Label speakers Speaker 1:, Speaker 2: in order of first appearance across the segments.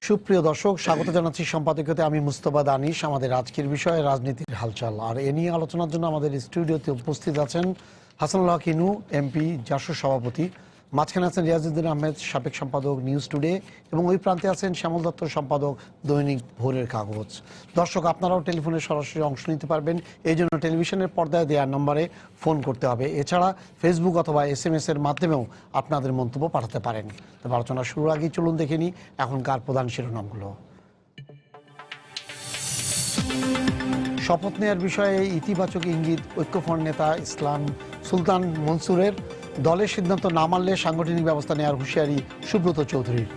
Speaker 1: সুপ্রিয় দর্শক, স্বাগত জানাচ্ছি সম্পাদকীয়তে। আমি মুস্তফা দানিশ। আমাদের আজকের বিষয় রাজনীতির হালচাল, আর এ নিয়ে আলোচনার জন্য আমাদের স্টুডিওতে উপস্থিত আছেন হাসানুল হক ইনু, এমপি, জাসদ সভাপতি। মাঝখানে আছেন রিয়াজউদ্দিন আহমেদ, সাবেক সম্পাদক, নিউজ টুডে, এবং ওই প্রান্তে আছেন শ্যামল দত্ত, সম্পাদক, দৈনিক ভোরের কাগজ। দর্শক, আপনারাও টেলিফোনে সরাসরি অংশ নিতে পারবেন। এই জন্য টেলিভিশনের পর্দায় দেওয়ার নম্বরে ফোন করতে হবে। এছাড়া ফেসবুক অথবা SMS এর মাধ্যমেও আপনাদের মন্তব্য পাঠাতে পারেন। তবে আলোচনা শুরুর আগেই চলুন দেখে নিই এখনকার প্রধান শিরোনামগুলো। শপথ নেওয়ার বিষয়ে ইতিবাচক ইঙ্গিত ঐক্যফ্রন্ট নেতা ইসলাম সুলতান মনসুরের। দলের সিদ্ধান্ত না মানলে সাংগঠনিক ব্যবস্থা নেওয়ার হুঁশিয়ারি সুব্রত চৌধুরীর।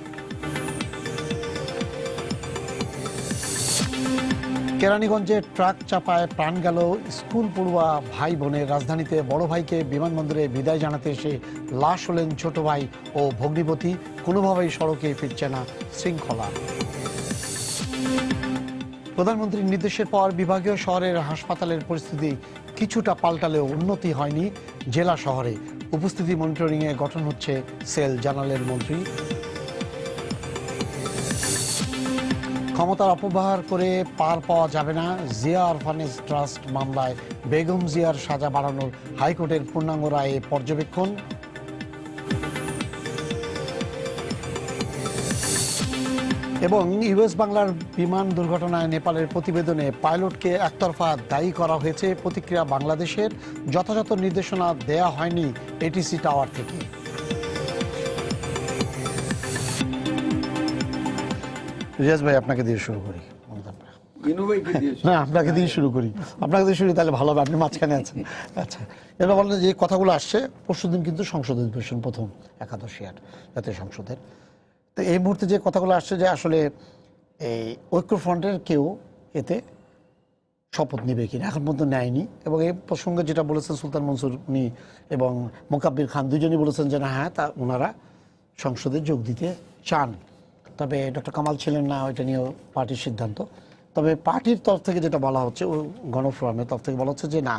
Speaker 1: কেরানীগঞ্জে ট্রাক চাপায় প্রাণ গেল স্কুল পড়ুয়া ভাই বোনের। রাজধানীতে বড় ভাইকে বিমানবন্দরে বিদায় জানাতে এসে লাশ হলেন ছোট ভাই ও ভগ্নিপতি। কোনোভাবেই সড়কে ফিরছে না শৃঙ্খলা। প্রধানমন্ত্রীর নির্দেশের পর বিভাগীয় শহরের হাসপাতালের পরিস্থিতি কিছুটা পাল্টালেও উন্নতি হয়নি জেলা শহরে। উপস্থিতি মনিটরিংয়ে গঠন হচ্ছে সেল, জানালেন মন্ত্রী। ক্ষমতার অপব্যবহার করে পার পাওয়া যাবে না। জিয়া অরফানেজ ট্রাস্ট মামলায় বেগম জিয়ার সাজা বাড়ানোর হাইকোর্টের পূর্ণাঙ্গ রায়ে পর্যবেক্ষণ। এবং ইউএস বাংলার বিমান দুর্ঘটনায় নেপালের প্রতিবেদনে পাইলটকে একতরফা দায়ী করা হয়েছে। প্রতিক্রিয়া বাংলাদেশের, যথাযথ নির্দেশনা দেয়া হয়নি ATC টাওয়ার থেকে। রিয়াজ ভাই, আপনাকে দিয়ে শুরু করি। না, আপনাকে দিয়ে শুরু করি। আপনাকে দিয়ে শুরু তাহলে ভালো হবে, আপনি মাঝখানে আছেন। আচ্ছা, এবার বলেন যে কথাগুলো আসছে। পরশুদিন কিন্তু সংসদ অধিবেশন, প্রথম একাদশী আর জাতীয় সংসদের। তো এই মুহূর্তে যে কথাগুলো আসছে যে আসলে এই ঐক্যফ্রন্টের কেউ এতে শপথ নেবে কিনা, এখন পর্যন্ত নেয়নি। এবং এই প্রসঙ্গে যেটা বলেছেন সুলতান মনসুর উনি এবং মোকাব্বির খান, দুজনই বলেছেন যে না, হ্যাঁ, তা ওনারা সংসদে যোগ দিতে চান। তবে ডক্টর কামাল ছিলেন না, ওইটা নিয়েও পার্টির সিদ্ধান্ত। তবে পার্টির তরফ থেকে যেটা বলা হচ্ছে, ও গণফোরামের তরফ থেকে বলা হচ্ছে যে না,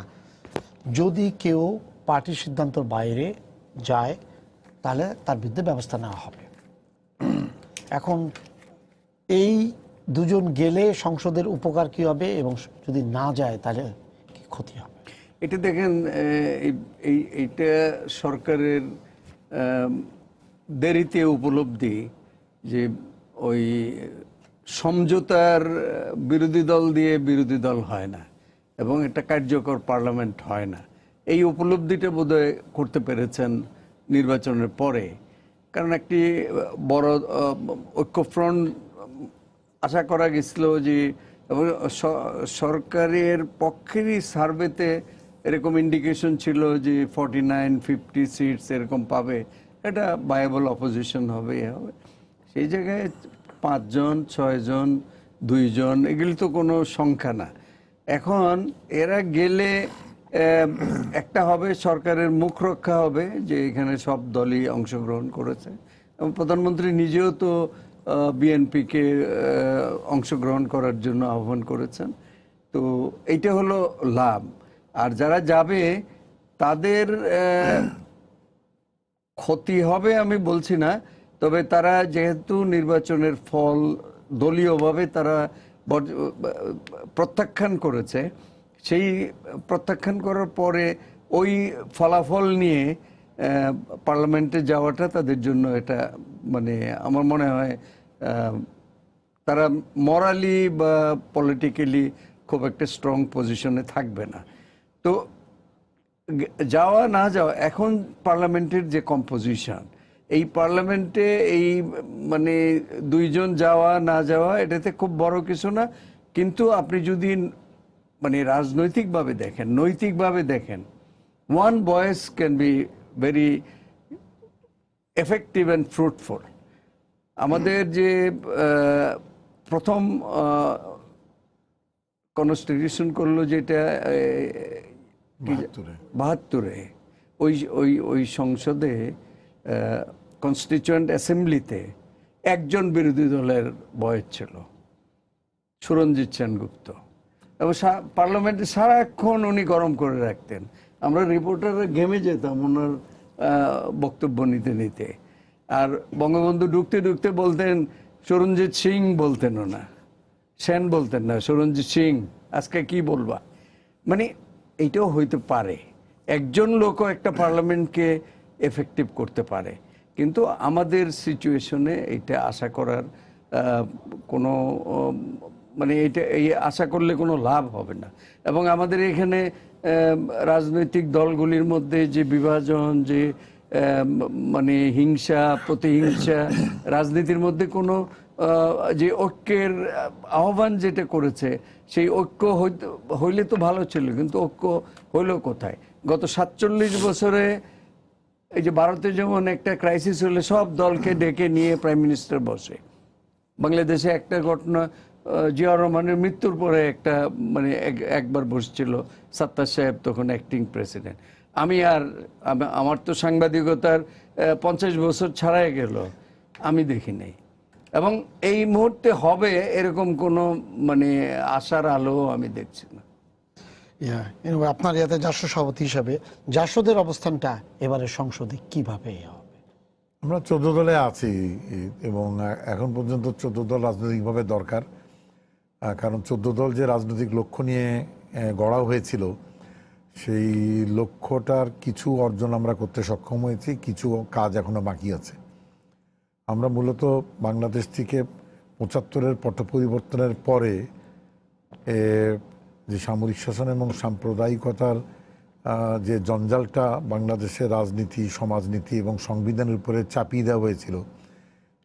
Speaker 1: যদি কেউ পার্টির সিদ্ধান্তের বাইরে যায় তাহলে তার বিরুদ্ধে ব্যবস্থা নেওয়া হবে। এখন এই দুজন গেলে সংসদের উপকার কি হবে এবং যদি না যায় তাহলে কি ক্ষতি হবে?
Speaker 2: এটা দেখেন, এইটা সরকারের দেরিতে উপলব্ধি যে ওই সমঝোতার বিরোধী দল দিয়ে বিরোধী দল হয় না এবং একটা কার্যকর পার্লামেন্ট হয় না। এই উপলব্ধিটা বোধহয় করতে পেরেছেন নির্বাচনের পরে। কারণ একটি বড় ঐক্যফ্রন্ট আশা করা গেছিল যে, এবং সরকারের পক্ষেরই সার্ভেতে এরকম ইন্ডিকেশন ছিল যে 49-50 সিটস এরকম পাবে, এটা ভায়াবল অপোজিশন হবে। সেই জায়গায় 5 জন, 6 জন, 2 জন, এগুলি তো কোনো সংখ্যা না। এখন এরা গেলে একটা হবে, সরকারের মুখ রক্ষা হবে যে এখানে সব দলই অংশগ্রহণ করেছে, এবং প্রধানমন্ত্রী নিজেও তো বিএনপিকে অংশগ্রহণ করার জন্য আহ্বান করেছেন। তো এইটা হলো লাভ। আর যারা যাবে তাদের ক্ষতি হবে আমি বলছি না, তবে তারা যেহেতু নির্বাচনের ফল দলীয়ভাবে তারা প্রত্যাখ্যান করেছে, সেই প্রত্যাখ্যান করার পরে ওই ফলাফল নিয়ে পার্লামেন্টে যাওয়াটা তাদের জন্য এটা মানে আমার মনে হয় তারা মরালি বা পলিটিক্যালি খুব একটা স্ট্রং পজিশনে থাকবে না। তো যাওয়া না যাওয়া, এখন পার্লামেন্টের যে কম্পোজিশন, এই পার্লামেন্টে এই মানে 2 জন যাওয়া না যাওয়া এটাতে খুব বড় কিছু না। কিন্তু আপনি যদি মানে রাজনৈতিকভাবে দেখেন, নৈতিকভাবে দেখেন, one voice can be very effective and fruitful. আমাদের যে প্রথম কনস্টিটিউশন করলো যেটা 72-এ, ওই সংসদে কনস্টিটিউয়েন্ট অ্যাসেম্বলিতে একজন বিরোধী দলের বয়স ছিল, সুরঞ্জিত সেনগুপ্ত, এবং পার্লামেন্টে সারাক্ষণ উনি গরম করে রাখতেন। আমরা রিপোর্টাররা ঘেমে যেতাম ওনার বক্তব্য নিতে নিতে। আর বঙ্গবন্ধু ঢুকতে ঢুকতে বলতেন সরঞ্জিৎ সিং বলতেনও না, সেন বলতেন না, সরঞ্জিৎ সিং, আজকে কি বলবা? মানে এইটাও হইতে পারে, একজন লোকও একটা পার্লামেন্টকে এফেক্টিভ করতে পারে, কিন্তু আমাদের সিচুয়েশনে এটা আশা করার কোনো মানে এটা এই আশা করলে কোনো লাভ হবে না। এবং আমাদের এখানে রাজনৈতিক দলগুলির মধ্যে যে বিভাজন, যে মানে হিংসা প্রতিহিংসা, রাজনীতির মধ্যে কোনো যে ঐক্যের আহ্বান যেটা করেছে, সেই ঐক্য হইলে তো ভালো ছিল, কিন্তু ঐক্য হইল কোথায়? গত 47 বছরে এই যে ভারতে যেমন একটা ক্রাইসিস হলে সব দলকে ডেকে নিয়ে প্রাইম মিনিস্টার বসে, বাংলাদেশে একটা ঘটনা জিয়াউর রহমানের মৃত্যুর পরে একটা মানে একবার বসছিল সাত্তার সাহেব, তখন অ্যাক্টিং প্রেসিডেন্ট। আমার তো সাংবাদিকতার 50 বছর ছাড়াই গেল, আমি দেখি নাই। এবং এই মুহূর্তে হবে এরকম কোনো মানে আশার আলো আমি দেখছি না।
Speaker 1: আপনার ইয়াতে জাসদ সভাপতি হিসাবে জাসদের অবস্থানটা এবারে সংসদে কিভাবে হবে?
Speaker 3: আমরা 14 দলে আছি এবং এখন পর্যন্ত 14 দল রাজনৈতিকভাবে দরকার, কারণ 14 দল যে রাজনৈতিক লক্ষ্য নিয়ে গড়া হয়েছিল, সেই লক্ষ্যটার কিছু অর্জন আমরা করতে সক্ষম হয়েছি, কিছু কাজ এখনো বাকি আছে। আমরা মূলত বাংলাদেশ থেকে 75-এর পট পরিবর্তনের পরে যে সামরিক শাসন এবং সাম্প্রদায়িকতার যে জঞ্জালটা বাংলাদেশের রাজনীতি, সমাজনীতি এবং সংবিধানের উপরে চাপিয়ে দেওয়া হয়েছিল,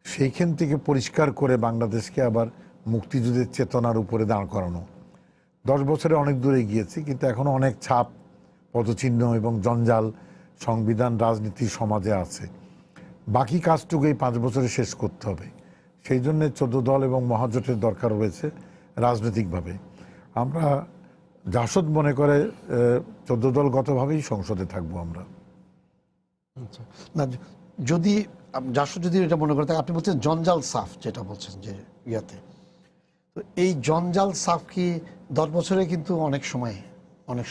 Speaker 3: সেইখান থেকে পরিষ্কার করে বাংলাদেশকে আবার মুক্তিযুদ্ধের চেতনার উপরে দাঁড় করানো। 10 বছরে অনেক দূরে গিয়েছি, কিন্তু এখনও অনেক ছাপ, পদচিহ্ন এবং জঞ্জাল সংবিধান, রাজনীতি, সমাজে আছে। বাকি কাজটুকু এই 5 বছরে শেষ করতে হবে। সেই জন্য 14 দল এবং মহাজোটের দরকার রয়েছে রাজনৈতিকভাবে। আমরা জাসদ মনে করে 14 দলগতভাবেই সংসদে থাকবো আমরা।
Speaker 1: আচ্ছা, না যদি জাসদ যদি এটা মনে করে থাকে, আপনি বলছেন জঞ্জাল সাফ, যেটা বলছেন যে ইয়াতে, তো এই জঞ্জাল সাফ কি 10 বছরে কিন্তু অনেক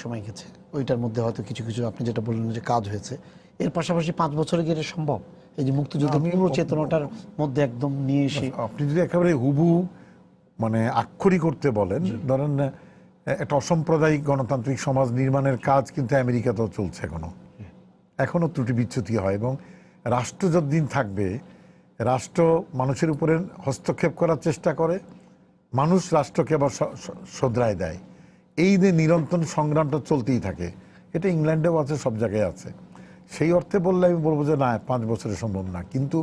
Speaker 1: সময় গেছে, ওইটার মধ্যে হয়তো কিছু কিছু আপনি যেটা বললেন যে কাজ হয়েছে, এর পাশাপাশি 5 বছরে কি এটা সম্ভব? এই যে মুক্তিযুদ্ধের পুরো চেতনাটার মধ্যে একদম নিয়ে এসে
Speaker 3: আপনি যদি একেবারে হুবু মানে আক্ষরিক করতে বলেন, ধরেন একটা অসাম্প্রদায়িক গণতান্ত্রিক সমাজ নির্মাণের কাজ কিন্তু আমেরিকাতেও চলছে, এখনো ত্রুটি বিচ্যুতি হয়। এবং রাষ্ট্র যতদিন থাকবে, রাষ্ট্র মানুষের উপরে হস্তক্ষেপ করার চেষ্টা করে, মানুষ রাষ্ট্রকে আবার শোধরায় দেয়। এই যে নিরন্তর সংগ্রামটা চলতেই থাকে, এটা ইংল্যান্ডেও আছে, সব জায়গায় আছে। সেই অর্থে বললে আমি বলবো যে না, 5 বছরে সম্ভব না। কিন্তু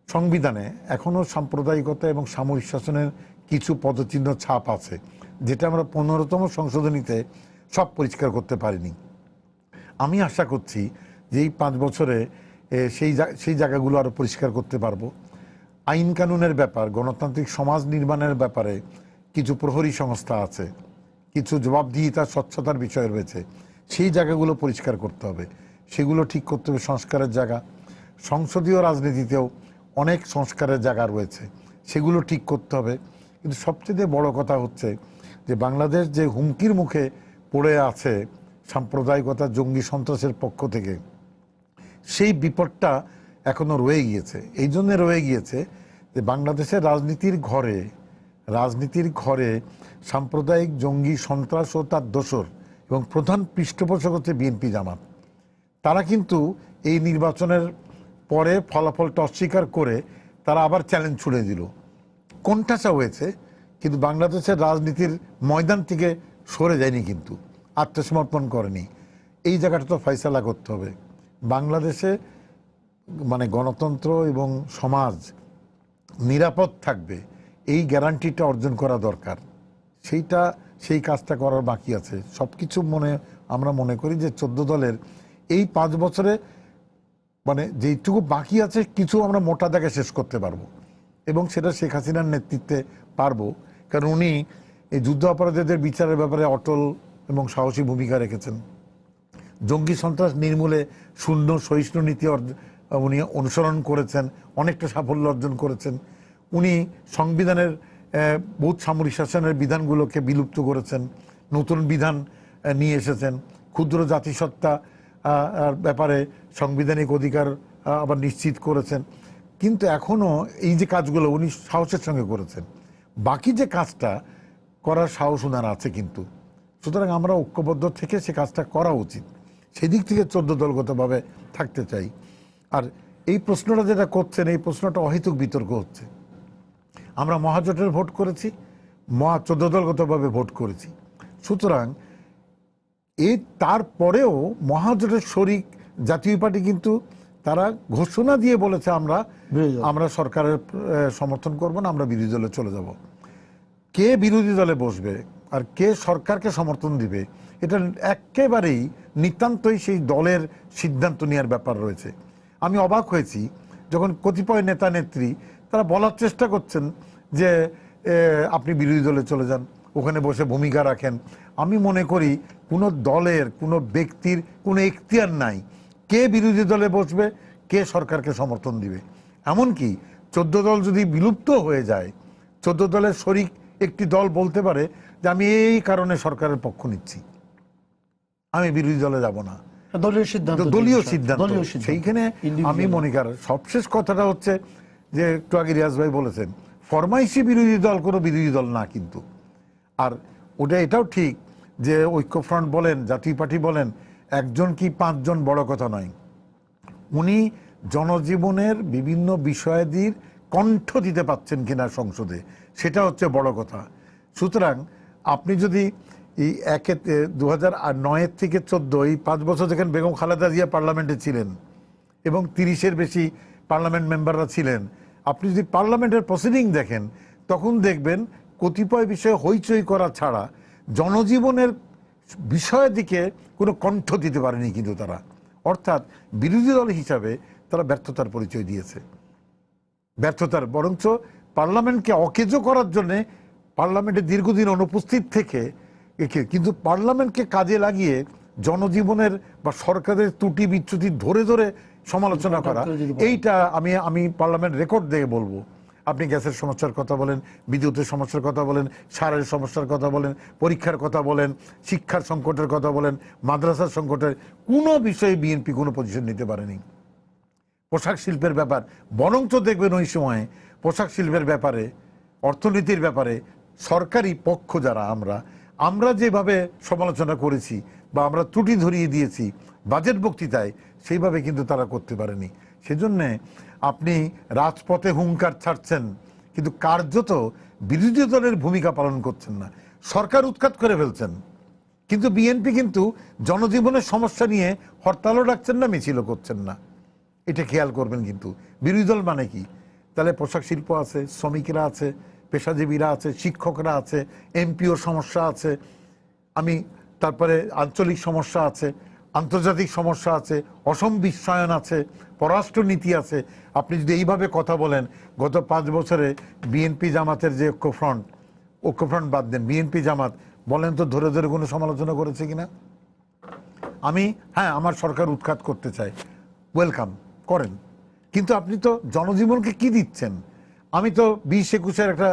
Speaker 3: সংবিধানে এখনও সাম্প্রদায়িকতা এবং সামরিক শাসনের কিছু পদচিহ্ন ছাপ আছে, যেটা আমরা 15তম সংশোধনীতে সব পরিষ্কার করতে পারিনি। আমি আশা করছি যে এই 5 বছরে সেই জায়গাগুলো আরও পরিষ্কার করতে পারবো। আইন কানুনের ব্যাপার, গণতান্ত্রিক সমাজ নির্মাণের ব্যাপারে কিছু প্রহরী সংস্থা আছে, কিছু জবাবদিহিতার স্বচ্ছতার বিষয় রয়েছে, সেই জায়গাগুলো পরিষ্কার করতে হবে, সেগুলো ঠিক করতে হবে। সংস্কারের জায়গা, সংসদীয় রাজনীতিতেও অনেক সংস্কারের জায়গা রয়েছে, সেগুলো ঠিক করতে হবে। কিন্তু সবচেয়ে বড় কথা হচ্ছে যে বাংলাদেশ যে হুমকির মুখে পড়ে আছে সাম্প্রদায়িকতা, জঙ্গি সন্ত্রাসের পক্ষ থেকে, সেই বিপদটা এখনো রয়ে গিয়েছে। এই জন্যে রয়ে গিয়েছে যে বাংলাদেশের রাজনীতির ঘরে সাম্প্রদায়িক জঙ্গি সন্ত্রাস ও তার দোসর এবং প্রধান পৃষ্ঠপোষক হচ্ছে বিএনপি জামাত। তারা কিন্তু এই নির্বাচনের পরে ফলাফলটা অস্বীকার করে তারা আবার চ্যালেঞ্জ ছুড়ে দিল, কোণঠাসা হয়েছে, কিন্তু বাংলাদেশের রাজনীতির ময়দান থেকে সরে যায়নি, কিন্তু আত্মসমর্পণ করেনি। এই জায়গাটা তো ফয়সালা করতে হবে। বাংলাদেশে মানে গণতন্ত্র এবং সমাজ নিরাপদ থাকবে, এই গ্যারান্টিটা অর্জন করা দরকার। সেই কাজটা করার বাকি আছে। সব কিছু আমরা মনে করি যে 14 দলের এই 5 বছরে মানে যেইটুকু বাকি আছে, কিছু আমরা মোটা দাগে শেষ করতে পারবো, এবং সেটা শেখ হাসিনার নেতৃত্বে পারবো। কারণ উনি এই যুদ্ধ অপরাধীদের বিচারের ব্যাপারে অটল এবং সাহসী ভূমিকা রেখেছেন। জঙ্গি সন্ত্রাস নির্মূলে শূন্য সহিষ্ণু নীতি উনি অনুসরণ করেছেন, অনেকটা সাফল্য অর্জন করেছেন। উনি সংবিধানের বহুত সামরিক শাসনের বিধানগুলোকে বিলুপ্ত করেছেন, নতুন বিধান নিয়ে এসেছেন। ক্ষুদ্র জাতিসত্তা ব্যাপারে সাংবিধানিক অধিকার আবার নিশ্চিত করেছেন। কিন্তু এখনো এই যে কাজগুলো উনি সাহসের সঙ্গে করেছেন, বাকি যে কাজটা করার সাহস ওনার আছে কিন্তু। সুতরাং আমরা ঐক্যবদ্ধ থেকে সে কাজটা করা উচিত, সেদিক থেকে 14 দলগতভাবে থাকতে চাই। আর এই প্রশ্নটা যেটা করছেন, এই প্রশ্নটা অহেতুক বিতর্ক হচ্ছে। আমরা মহাজোটের ভোট করেছি, 14 দলগতভাবে ভোট করেছি। সুতরাং এই তারপরেও মহাজোটের শরিক জাতীয় পার্টি কিন্তু তারা ঘোষণা দিয়ে বলেছে আমরা সরকারের সমর্থন করব না, আমরা বিরোধী দলে চলে যাব। কে বিরোধী দলে বসবে আর কে সরকারকে সমর্থন দিবে, এটা একেবারেই নিতান্তই সেই দলের সিদ্ধান্ত নেওয়ার ব্যাপার রয়েছে। আমি অবাক হয়েছি যখন কতিপয় নেতা নেত্রী তারা বলার চেষ্টা করছেন যে আপনি বিরোধী দলে চলে যান, ওখানে বসে ভূমিকা রাখেন। আমি মনে করি কোনো দলের কোনো ব্যক্তির কোনো এখতিয়ার নাই কে বিরোধী দলে বসবে, কে সরকারকে সমর্থন দিবে। এমনকি 14 দল যদি বিলুপ্ত হয়ে যায়, 14 দলের শরিক একটি দল বলতে পারে যে আমি এই কারণে সরকারের পক্ষ নিচ্ছি, আমি বিরোধী দলে যাব না। দলীয় সিদ্ধান্ত। সেইখানে আমি মনে করি সবশেষ কথাটা হচ্ছে যে একটু আগে রিয়াজ ভাই বলেছেন, ফরমাইশি বিরোধী দল কোনো বিরোধী দল না কিন্তু। আর ওটা এটাও ঠিক যে ঐক্যফ্রন্ট বলেন, জাতীয় পার্টি বলেন, একজন কি 5 জন বড় কথা নয়। উনি জনজীবনের বিভিন্ন বিষয়াদির কণ্ঠ দিতে পাচ্ছেন কিনা সংসদে, সেটা হচ্ছে বড় কথা। সুতরাং আপনি যদি এই 2009 থেকে 14 এই 5 বছর যেখানে বেগম খালেদা জিয়া পার্লামেন্টে ছিলেন এবং 30-এর বেশি পার্লামেন্ট মেম্বাররা ছিলেন, আপনি যদি পার্লামেন্টের প্রসিডিং দেখেন তখন দেখবেন কতিপয় বিষয়ে হইচই করা ছাড়া জনজীবনের বিষয়ের দিকে কোনো কণ্ঠ দিতে পারেনি কিন্তু তারা। অর্থাৎ বিরোধী দল হিসাবে তারা ব্যর্থতার পরিচয় দিয়েছে। ব্যর্থতার বরঞ্চ পার্লামেন্টকে অকেজো করার জন্যে পার্লামেন্টে দীর্ঘদিন অনুপস্থিত থেকে কিন্তু পার্লামেন্টকে কাজে লাগিয়ে জনজীবনের বা সরকারের ত্রুটি বিচ্যুতি ধরে ধরে সমালোচনা করা, এইটা আমি পার্লামেন্ট রেকর্ড দেখে বলবো। আপনি গ্যাসের সমস্যার কথা বলেন, বিদ্যুতের সমস্যার কথা বলেন, সারের সমস্যার কথা বলেন, পরীক্ষার কথা বলেন, শিক্ষার সংকটের কথা বলেন, মাদ্রাসার সংকটের কোনো বিষয়ে বিএনপি কোনো পজিশন নিতে পারেনি। পোশাক শিল্পের ব্যাপার বরঞ্চ দেখবেন ওই সময়ে পোশাক শিল্পের ব্যাপারে, অর্থনীতির ব্যাপারে সরকারি পক্ষ যারা আমরা যেভাবে সমালোচনা করেছি বা আমরা ত্রুটি ধরিয়ে দিয়েছি বাজেট বক্তৃতায়, সেইভাবে কিন্তু তারা করতে পারেনি। সেজন্যে আপনি রাজপথে হুঙ্কার ছাড়ছেন কিন্তু কার্যত বিরোধী দলের ভূমিকা পালন করছেন না, সরকার উৎখাত করে ফেলছেন। কিন্তু বিএনপি কিন্তু জনজীবনের সমস্যা নিয়ে হরতালও ডাকছেন না, মিছিলও করছেন না। এটা খেয়াল করবেন। কিন্তু বিরোধী দল মানে কি? তাহলে পোশাক শিল্প আছে, শ্রমিকরা আছে, পেশাজীবীরা আছে, শিক্ষকরা আছে, এমপিওর সমস্যা আছে, তারপরে আঞ্চলিক সমস্যা আছে, আন্তর্জাতিক সমস্যা আছে, অসম বিশ্বায়ন আছে, পররাষ্ট্রনীতি আছে। আপনি যদি এইভাবে কথা বলেন, গত 5 বছরে বিএনপি জামাতের যে ঐক্যফ্রন্ট বাদ দেন, বিএনপি জামাত বলেন তো ধরে ধরে কোনো সমালোচনা করেছে কিনা? আমার সরকার উৎখাত করতে চাই, ওয়েলকাম করেন, কিন্তু আপনি তো জনজীবনকে কি দিচ্ছেন? আমি তো 20-21-এর একটা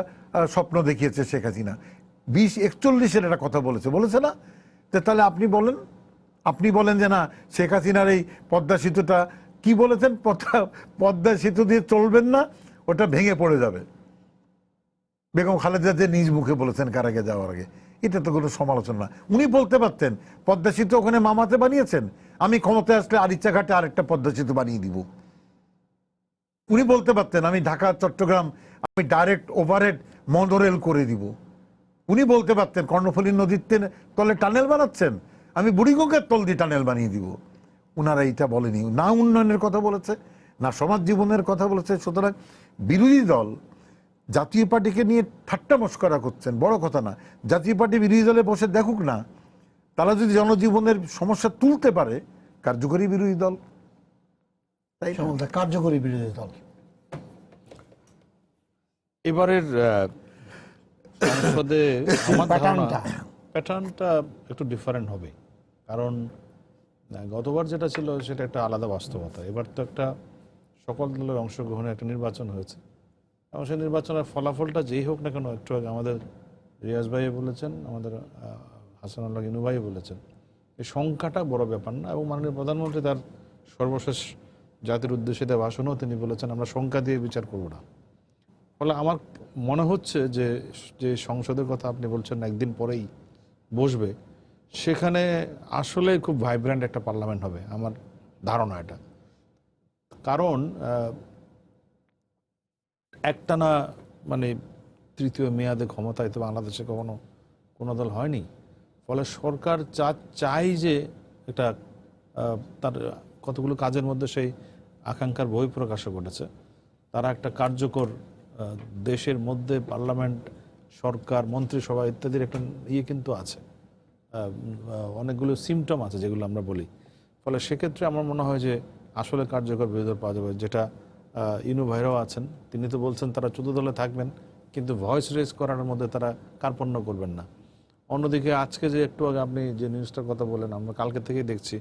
Speaker 3: স্বপ্ন দেখিয়েছে শেখ হাসিনা, 20-41-এর একটা কথা বলেছে না? তাহলে আপনি বলেন যে না, শেখ হাসিনার এই পদ্মা সেতুটা কি বলেছেন, পদ্মা সেতু দিয়ে চলবেন না, ওটা ভেঙে পড়ে যাবে। বেগম খালেদা যে নিজ মুখে বলেছেন কারাগে যাওয়ার আগে। এটা তো কোনো সমালোচনা না। উনি বলতে পারতেন পদ্মা সেতু ওখানে মামাতে বানিয়েছেন, আমি ক্ষমতায় আসলে আরিচাঘাটে আরেকটা পদ্মা সেতু বানিয়ে দিব। উনি বলতে পারতেন আমি ঢাকা চট্টগ্রাম আমি ডাইরেক্ট ওভারহেড মনোরেল করে দিব। উনি বলতে পারতেন কর্ণফুলী নদীর তলে টানেল বানাচ্ছেন, আমি বুড়িগঙ্গার তল দিয়ে টানেল বানিয়ে দিব। উনারা এইটা বলেনি, না উন্নয়নের কথা বলেছে, না সমাজ জীবনের কথা বলেছে। সুতরাং বিরোধী দল জাতীয় পার্টিকে নিয়ে ঠাট্টা মস্করা করছেন, বড় কথা না। জাতীয় পার্টি বিরোধী দলে বসে দেখুক না, তারা যদি জনজীবনের সমস্যা তুলতে পারে, কার্যকরী বিরোধী দল,
Speaker 1: কার্যকরী বিরোধী দল।
Speaker 4: এবারের সংসদে প্যাটার্নটা একটু ডিফারেন্ট হবে, কারণ গতবার যেটা ছিল সেটা একটা আলাদা বাস্তবতা। এবার তো একটা সকল দলের অংশগ্রহণে একটা নির্বাচন হয়েছে এবং সেই নির্বাচনের ফলাফলটা যেই হোক না কেন, একটু আগে আমাদের রিয়াজ ভাই বলেছেন, আমাদের হাসানুল্লাহ ইনু ভাই বলেছেন, এই সংখ্যাটা বড় ব্যাপার না। এবং মাননীয় প্রধানমন্ত্রী তার সর্বশেষ জাতির উদ্দেশ্যে দেওয়া ভাষণও তিনি বলেছেন আমরা সংখ্যা দিয়ে বিচার করব না। ফলে আমার মনে হচ্ছে যে যে সংসদের কথা আপনি বলছেন একদিন পরেই বসবে, সেখানে আসলে খুব ভাইব্রেন্ট একটা পার্লামেন্ট হবে আমার ধারণা এটা। কারণ একটানা মানে তৃতীয় মেয়াদে ক্ষমতায় তো বাংলাদেশে কখনো কোনো দল হয়নি। ফলে সরকার চাই যে এটা তার কতগুলো কাজের মধ্যে সেই আকাঙ্ক্ষার বহিঃপ্রকাশও ঘটেছে। তারা একটা কার্যকর দেশের মধ্যে পার্লামেন্ট, সরকার, মন্ত্রিসভা ইত্যাদির একটা কিন্তু আছে, অনেকগুলো সিমটম আছে যেগুলো আমরা বলি। ফলে সেক্ষেত্রে আমার মনে হয় যে আসলে কার্যকর বিরোধী দল পাওয়া যাবে। যেটা ইনু ভাইরাও আছেন, তিনি তো বলছেন তারা 14 দলে থাকবেন, কিন্তু ভয়েস রেজ করার মধ্যে তারা কার্পণ্য করবেন না। অন্যদিকে আজকে যে একটু আগে আপনি যে নিউজটার কথা বলেন, আমরা কালকে থেকেই দেখছি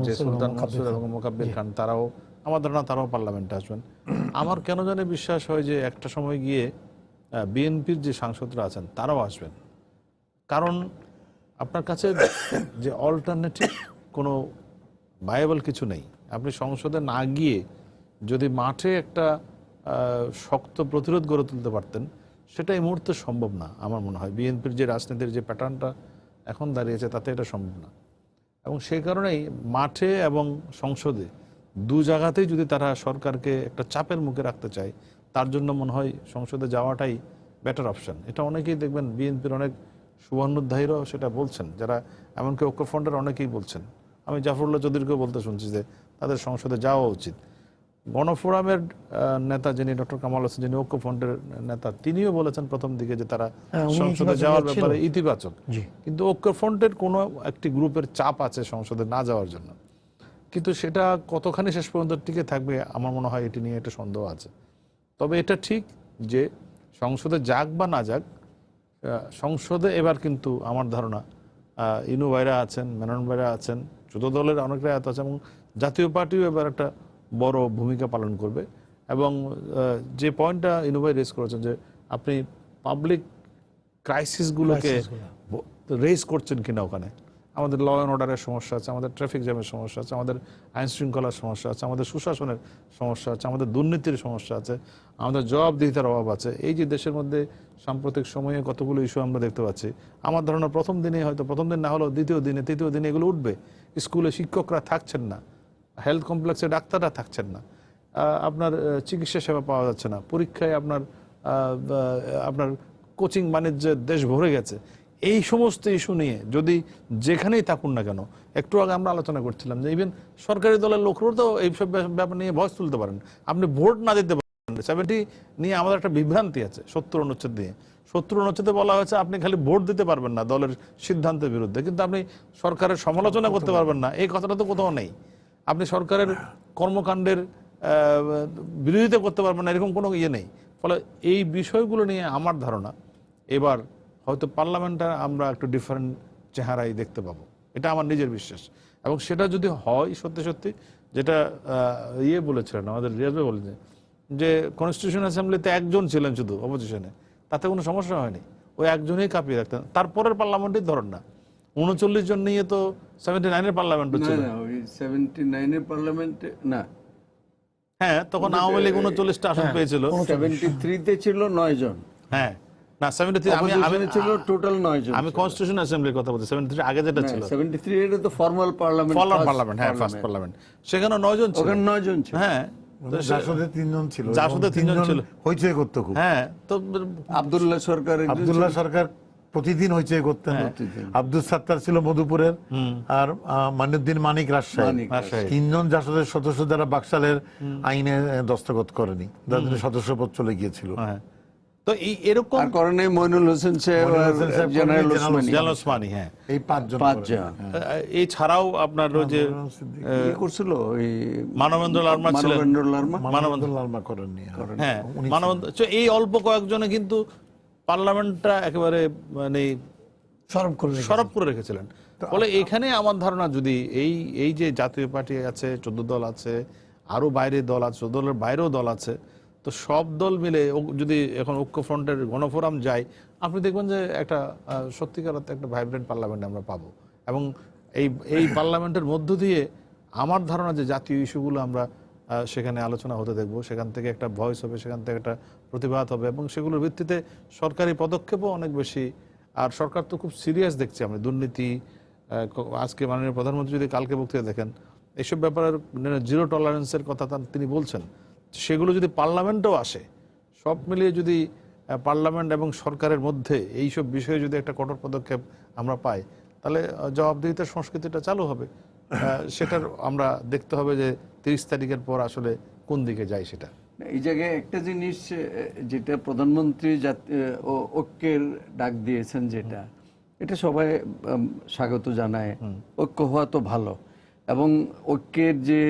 Speaker 4: যে সুলতান মনসুর এবং মোকাব্বির খান তারাও, আমার ধারণা তারাও পার্লামেন্টে আসবেন। আমার কেন জানি বিশ্বাস হয় যে একটা সময় গিয়ে বিএনপির যে সাংসদরা আছেন তারাও আসবেন। কারণ আপনার কাছে যে অল্টারনেটিভ কোনো ভায়াবল কিছু নেই। আপনি সংসদে না গিয়ে যদি মাঠে একটা শক্ত প্রতিরোধ গড়ে তুলতে পারতেন, সেটা এই মুহূর্তে সম্ভব না। আমার মনে হয় বিএনপির যে রাজনীতির যে প্যাটার্নটা এখন দাঁড়িয়েছে তাতে এটা সম্ভব না। এবং সেই কারণেই মাঠে এবং সংসদে দু জায়গাতেই যদি তারা সরকারকে একটা চাপের মুখে রাখতে চায়, তার জন্য মনে হয় সংসদে যাওয়াটাই বেটার অপশন। এটা অনেকেই দেখবেন বিএনপির অনেক শুভানুধ্যায়ীরাও সেটা বলছেন, যারা এমনকি ঐক্যফ্রন্টের অনেকেই বলছেন। আমি জাফরুল্লাহ চৌধুরীকেও বলতে শুনছি যে তাদের সংসদে যাওয়া উচিত। গণফোরামের নেতা যিনি ডক্টর কামাল হোসেন, যিনি ঐক্যফ্রন্টের নেতা, তিনিও বলেছেন প্রথম দিকে যে তারা সংসদে যাওয়ার ব্যাপারে ইতিবাচক, কিন্তু ঐক্যফ্রন্টের কোনো একটি গ্রুপের চাপ আছে সংসদে না যাওয়ার জন্য। কিন্তু সেটা কতখানি শেষ পর্যন্ত টিকে থাকবে আমার মনে হয় এটি নিয়ে একটা সন্দেহ আছে। তবে এটা ঠিক যে সংসদে যাক বা না যাক, সংসদে এবার কিন্তু আমার ধারণা ইনু ভাইরা আছেন, মেনন ভাইরা আছেন, 14 দলের অনেকরাই আছে এবং জাতীয় পার্টিও এবার একটা বড় ভূমিকা পালন করবে। এবং যে পয়েন্টটা ইনু ভাই রেজ করেছেন যে আপনি পাবলিক ক্রাইসিসগুলোকে রেজ করছেন কিনা, ওখানে আমাদের ল অ্যান্ড অর্ডারের সমস্যা আছে, আমাদের ট্রাফিক জ্যামের সমস্যা আছে, আমাদের আইন শৃঙ্খলার সমস্যা আছে, আমাদের সুশাসনের সমস্যা আছে, আমাদের দুর্নীতির সমস্যা আছে, আমাদের জবাবদিহিতার অভাব আছে। এই যে দেশের মধ্যে সাম্প্রতিক সময়ে কতগুলো ইস্যু আমরা দেখতে পাচ্ছি, আমার ধারণা প্রথম দিনে, হয়তো প্রথম দিন না হলেও দ্বিতীয় দিনে, তৃতীয় দিনে এগুলো উঠবে। স্কুলে শিক্ষকরা থাকছেন না, হেলথ কমপ্লেক্সে ডাক্তাররা থাকছেন না, আপনার চিকিৎসা সেবা পাওয়া যাচ্ছে না, পরীক্ষায় আপনার কোচিং বাণিজ্যের দেশ ভরে গেছে। এই সমস্ত ইস্যু নিয়ে যদি যেখানেই থাকুন না কেন, একটু আগে আমরা আলোচনা করছিলাম যে ইভেন সরকারি দলের লোকরাও তো এইসব ব্যাপার নিয়ে ভয়েস তুলতে পারেন। আপনি ভোট না দিতে পারেন। 70 নিয়ে আমাদের একটা বিভ্রান্তি আছে 70 অনুচ্ছেদ নিয়ে। 70 অনুচ্ছেদে বলা হয়েছে আপনি খালি ভোট দিতে পারবেন না দলের সিদ্ধান্তের বিরুদ্ধে, কিন্তু আপনি সরকারের সমালোচনা করতে পারবেন না, এই কথাটা তো কোথাও নেই। আপনি সরকারের কর্মকাণ্ডের বিরোধিতা করতে পারবেন না, এরকম কোনো ইয়ে নেই। ফলে এই বিষয়গুলো নিয়ে আমার ধারণা এবার হয়তো পার্লামেন্টটা আমরা একটু ডিফারেন্ট চেহারাই দেখতে পাবো, এটা আমার নিজের বিশ্বাস। এবং সেটা যদি হয় সত্যি সত্যি, যেটা বলেছিলেন আমাদের রিয়াজ ভাই বলেছেন যে কনস্টিটিউশন অ্যাসেম্বলিতে একজন ছিলেন শুধু অপোজিশনে, তাতে কোনো সমস্যা হয়নি, ওই একজনই কাঁপিয়ে রাখতেন। তারপরের পার্লামেন্টের ধরেন না 39 জন নিয়ে তো 79-এর পার্লামেন্ট ছিল,
Speaker 2: 79-এর পার্লামেন্টে না,
Speaker 4: হ্যাঁ তখন আওয়ামী লীগ 39টা আসন পেয়েছিল,
Speaker 2: 73-তে ছিল 9 জন,
Speaker 4: হ্যাঁ না 73 আমি
Speaker 2: ছিল টোটাল 9 জন।
Speaker 4: আমি কনস্টিটিউশন অ্যাসেম্বলির কথা বলছি, 73 আগে যেটা ছিল
Speaker 2: 73 এটা তো ফর্মাল পার্লামেন্ট,
Speaker 4: হ্যাঁ ফার্স্ট পার্লামেন্ট, সেখানে 9 জন ছিল,
Speaker 2: ওখানে 9 জন ছিল,
Speaker 4: হ্যাঁ
Speaker 3: জাসদে 3 জন ছিল,
Speaker 4: জাসদে 3 জন ছিল,
Speaker 3: হইচই করতে খুব,
Speaker 4: হ্যাঁ তো
Speaker 3: আব্দুল্লাহ সরকার প্রতিদিন হইচই করতেন। আব্দুল সাত্তার ছিল মধুপুরের, আর মানিউদ্দিন মানিক রাজশাহী। 3 জন জাসদের সদস্য যারা বাকশালের আইনে দস্তখত করেনি, যাদের সদস্যপদ চলে গিয়েছিল।
Speaker 4: তো এরকম
Speaker 2: করণে মইনুল হোসেন সাহেব, জেনারেল
Speaker 4: ওসমানী, হ্যাঁ
Speaker 3: এই 5 জন।
Speaker 4: এই ছাড়াও আপনার ওই যে
Speaker 2: করছিল ওই
Speaker 4: মানবেন্দ্র লারমা ছিলেন,
Speaker 3: মানবেন্দ্র লারমা করেননি,
Speaker 4: হ্যাঁ মানবেন্দ্র, এই অল্প কয়েকজনে কিন্তু পার্লামেন্টটা একেবারে মানে সরব করে রেখেছিলেন। ফলে এখানে আমার ধারণা যদি এই যে জাতীয় পার্টি আছে, 14 দল আছে, আরো বাইরে দল আছে, 14 দলের বাইরেও দল আছে, তো সব দল মিলে যদি এখন ঐক্যফ্রন্টের গণফোরাম যায়, আপনি দেখবেন যে একটা সত্যিকার একটা ভাইব্রেন্ট পার্লামেন্ট আমরা পাবো। এবং এই পার্লামেন্টের মধ্য দিয়ে আমার ধারণা যে জাতীয় ইস্যুগুলো আমরা সেখানে আলোচনা হতে দেখব, সেখান থেকে একটা ভয়েস হবে, সেখান থেকে একটা প্রতিবাদ হবে, এবং সেগুলোর ভিত্তিতে সরকারি পদক্ষেপও অনেক বেশি। আর সরকার তো খুব সিরিয়াস দেখছি আমরা দুর্নীতি। আজকে মাননীয় প্রধানমন্ত্রী যদি কালকে বক্তৃতা দেখেন, এইসব ব্যাপারে জিরো টলারেন্সের কথা তিনি বলছেন, সেগুলো যদি পার্লামেন্টেও আসে, সব মিলিয়ে যদি পার্লামেন্ট এবং সরকারের মধ্যে এইসব বিষয়ে যদি একটা কঠোর পদক্ষেপ আমরা পাই, তাহলে জবাবদিহিতার সংস্কৃতিটা চালু হবে। সেটার আমরা দেখতে হবে যে 30 তারিখের পর আসলে কোন দিকে যায় সেটা।
Speaker 2: এই জায়গায় একটা জিনিস যেটা প্রধানমন্ত্রী ঐক্যের ডাক দিয়েছেন, যেটা এটা সবাই স্বাগত জানায়। ঐক্য হওয়া তো ভালো, এবং ঐক্যের যে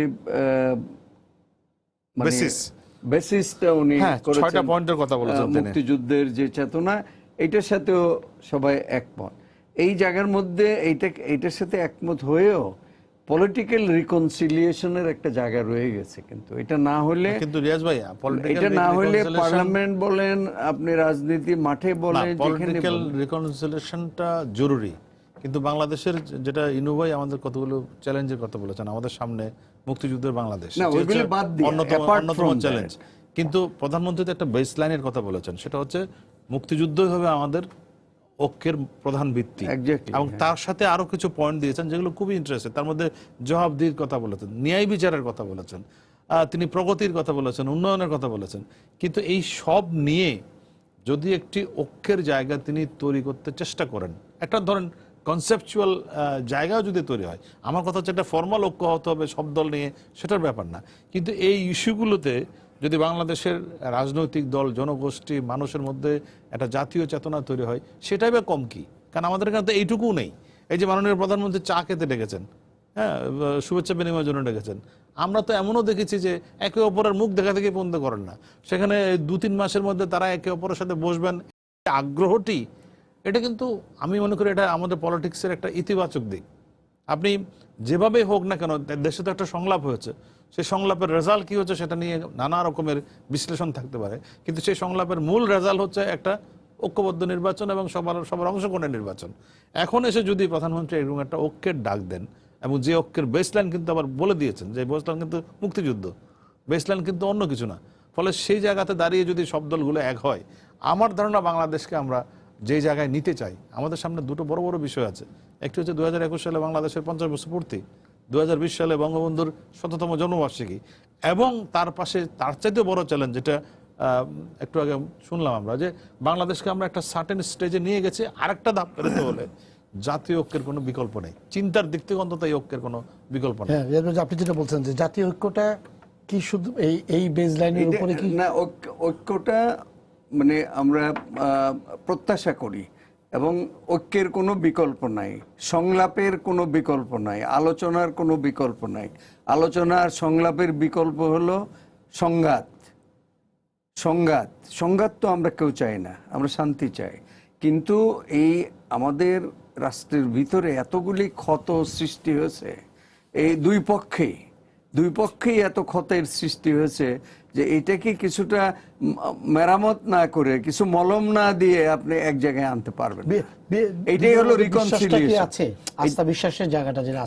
Speaker 2: বেসিসটা উনি করেছেন,
Speaker 4: 6টা পয়েন্টের কথা বলেছেন,
Speaker 2: মুক্তিযুদ্ধের যে চেতনা, এটার সাথেও সবাই একমত। এই জায়গার মধ্যে এইটার সাথে একমত হয়েও পলিটিক্যাল রিকনসিলিয়েশনের একটা জায়গা রয়ে গেছে। কিন্তু এটা না হলে,
Speaker 4: কিন্তু রিয়াজ ভাই,
Speaker 2: এটা না হলে পার্লামেন্ট বলেন, আপনি রাজনীতি মাঠে বলেন,
Speaker 4: পলিটিক্যাল রিকনসিলিয়েশনটা জরুরি। কিন্তু বাংলাদেশের যেটা ইনু ভাই আমাদের কতগুলো চ্যালেঞ্জের কথা বলেছেন, আমাদের সামনে মুক্তিযুদ্ধের বাংলাদেশ অন্যতম চ্যালেঞ্জ। কিন্তু প্রধানমন্ত্রী তো একটা বেসলাইনের কথা বলেছেন, সেটা হচ্ছে মুক্তিযুদ্ধই হবে আমাদের ঐক্যের প্রধান ভিত্তি। এবং তার সাথে আরো কিছু পয়েন্ট দিয়েছেন যেগুলো খুবই ইন্টারেস্টিং। তার মধ্যে জবাবদিহির কথা বলেছেন, ন্যায় বিচারের কথা বলেছেন, তিনি প্রগতির কথা বলেছেন, উন্নয়নের কথা বলেছেন। কিন্তু এই সব নিয়ে যদি একটি ঐক্যের জায়গা তিনি তৈরি করতে চেষ্টা করেন, একটা ধরেন কনসেপচুয়াল জায়গাও যদি তৈরি হয়, আমার কথা হচ্ছে একটা ফর্মাল ঐক্য হতে হবে সব দল নিয়ে, সেটার ব্যাপার না। কিন্তু এই ইস্যুগুলোতে যদি বাংলাদেশের রাজনৈতিক দল, জনগোষ্ঠী, মানুষের মধ্যে একটা জাতীয় চেতনা তৈরি হয়, সেটাই বা কম কি? কারণ আমাদের এখানে তো এইটুকুও নেই। এই যে মাননীয় প্রধানমন্ত্রী চা খেতে ডেকেছেন, হ্যাঁ, শুভেচ্ছা বিনিময়ের জন্য ডেকেছেন, আমরা তো এমনও দেখেছি যে একে অপরের মুখ দেখা থেকে বন্ধ করেন না। সেখানে 2-3 মাসের মধ্যে তারা একে অপরের সাথে বসবেন, আগ্রহটি, এটা কিন্তু আমি মনে করি এটা আমাদের পলিটিক্সের একটা ইতিবাচক দিক। আপনি যেভাবে হোক না কেন, দেশে তো একটা সংলাপ হয়েছে, সেই সংলাপের রেজাল্ট কি হচ্ছে সেটা নিয়ে নানা রকমের বিশ্লেষণ থাকতে পারে, কিন্তু সেই সংলাপের মূল রেজাল্ট হচ্ছে একটা ঐক্যবদ্ধ নির্বাচন এবং সবার অংশগ্রহণের নির্বাচন। এখন এসে যদি প্রধানমন্ত্রী এরকম একটা ঐক্যের ডাক দেন, এবং যে ঐক্যের বেসলাইন কিন্তু আবার বলে দিয়েছেন যে বেসলাইন কিন্তু মুক্তিযুদ্ধ, বেসলাইন কিন্তু অন্য কিছু না, ফলে সেই জায়গাতে দাঁড়িয়ে যদি সব দলগুলো এক হয়, আমার ধারণা বাংলাদেশকে আমরা যে জায়গায় নিতে চাই, আমাদের সামনে দুটো বড় বড় বিষয় আছে। একটি হচ্ছে 2021 সালে বাংলাদেশের 50 বছর পূর্তি, 2020 সালে বঙ্গবন্ধুর 100তম জন্মবার্ষিকী, এবং তার পাশে তার চাইতে বড় চ্যালেঞ্জ, যেটা একটু আগে শুনলাম আমরা, যে বাংলাদেশকে আমরা একটা সার্টেন স্টেজে নিয়ে গেছে, আরেকটা ধাপ পেরোতে হলে জাতীয় ঐক্যের কোনো বিকল্প নেই, চিন্তার দিক থেকে অন্তত এই ঐক্যের কোনো বিকল্প নেই।
Speaker 1: আপনি যেটা বলছেন যে জাতীয় ঐক্যটা কি শুধু এই বেসলাইনের উপরে কি
Speaker 2: না, ঐক্যটা মানে আমরা প্রত্যাশা করি, এবং ঐক্যের কোনো বিকল্প নাই, সংলাপের কোনো বিকল্প নাই, আলোচনার কোনো বিকল্প নাই। আলোচনার সংলাপের বিকল্প হলো সংঘাত। সংঘাত তো আমরা কেউ চাই না, আমরা শান্তি চাই। কিন্তু এই আমাদের রাষ্ট্রের ভিতরে এতগুলি ক্ষত সৃষ্টি হয়েছে, এই দুই পক্ষেই এত ক্ষতের সৃষ্টি হয়েছে যে এটাকে কিছুটা মেরামত না করে, কিছু মলম না দিয়ে আপনি এক জায়গায় আনতে পারবেন। এটাই হলো রিকনসিলিয়েশন,
Speaker 1: আস্থা বিশ্বাসের জায়গাটা, যেটা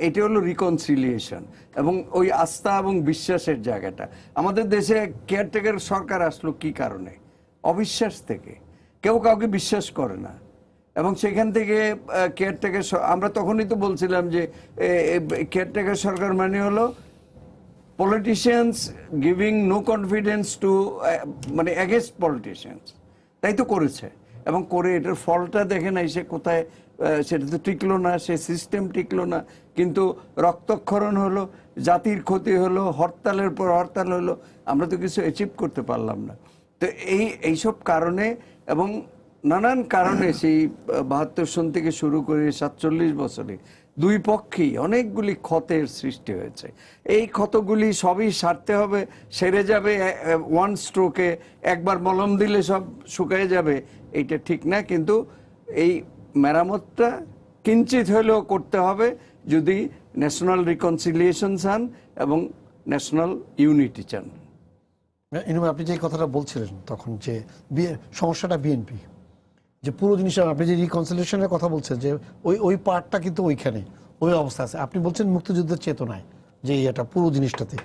Speaker 2: এইটা হলো রিকনসিলিয়েশন, এবং ওই আস্থা এবং বিশ্বাসের জায়গাটা। আমাদের দেশে কেয়ারটেকার সরকার আসলো কি কারণে? অবিশ্বাস থেকে। কেউ কাউকে বিশ্বাস করে না, এবং সেখান থেকে কেয়ারটেকার, আমরা তখনই তো বলছিলাম যে কেয়ারটেকার সরকার মানে হলো politicians giving no confidence to, মানে অ্যাগেন্স্ট পলিটিশিয়ানস। তাই তো করেছে, এবং করে এটার ফলটা দেখে নাই সে কোথায়, সেটা তো টিকলো না, সে সিস্টেম টিকলো না, কিন্তু রক্তক্ষরণ হলো, জাতির ক্ষতি হলো, হরতালের পর হরতাল হলো, আমরা তো কিছু অ্যাচিভ করতে পারলাম না। তো এইসব কারণে এবং নানান কারণে সেই 72 সন থেকে শুরু করে 47 বছরে দুই পক্ষেই অনেকগুলি ক্ষতের সৃষ্টি হয়েছে। এই ক্ষতগুলি সবই সারতে হবে, সেরে যাবে ওয়ান স্ট্রোকে, একবার মলম দিলে সব শুকিয়ে যাবে, এইটা ঠিক না। কিন্তু এই মেরামতটা কিঞ্চিত হলেও করতে হবে যদি ন্যাশনাল রিকনসিলিয়েশন চান এবং ন্যাশনাল ইউনিটি চান।
Speaker 1: আপনি যে কথাটা বলছিলেন তখন, যে সমস্যাটা বিএনপি, যে পুরো জিনিসটা, আপনি যে রিকনসিলিয়েশনের কথা বলছেন, যে ওই পার্টটা কিন্তু ওইখানে ওই অবস্থা আছে। আপনি বলছেন মুক্তিযুদ্ধের চেতনায় যে এটা পুরো জিনিসটাতে,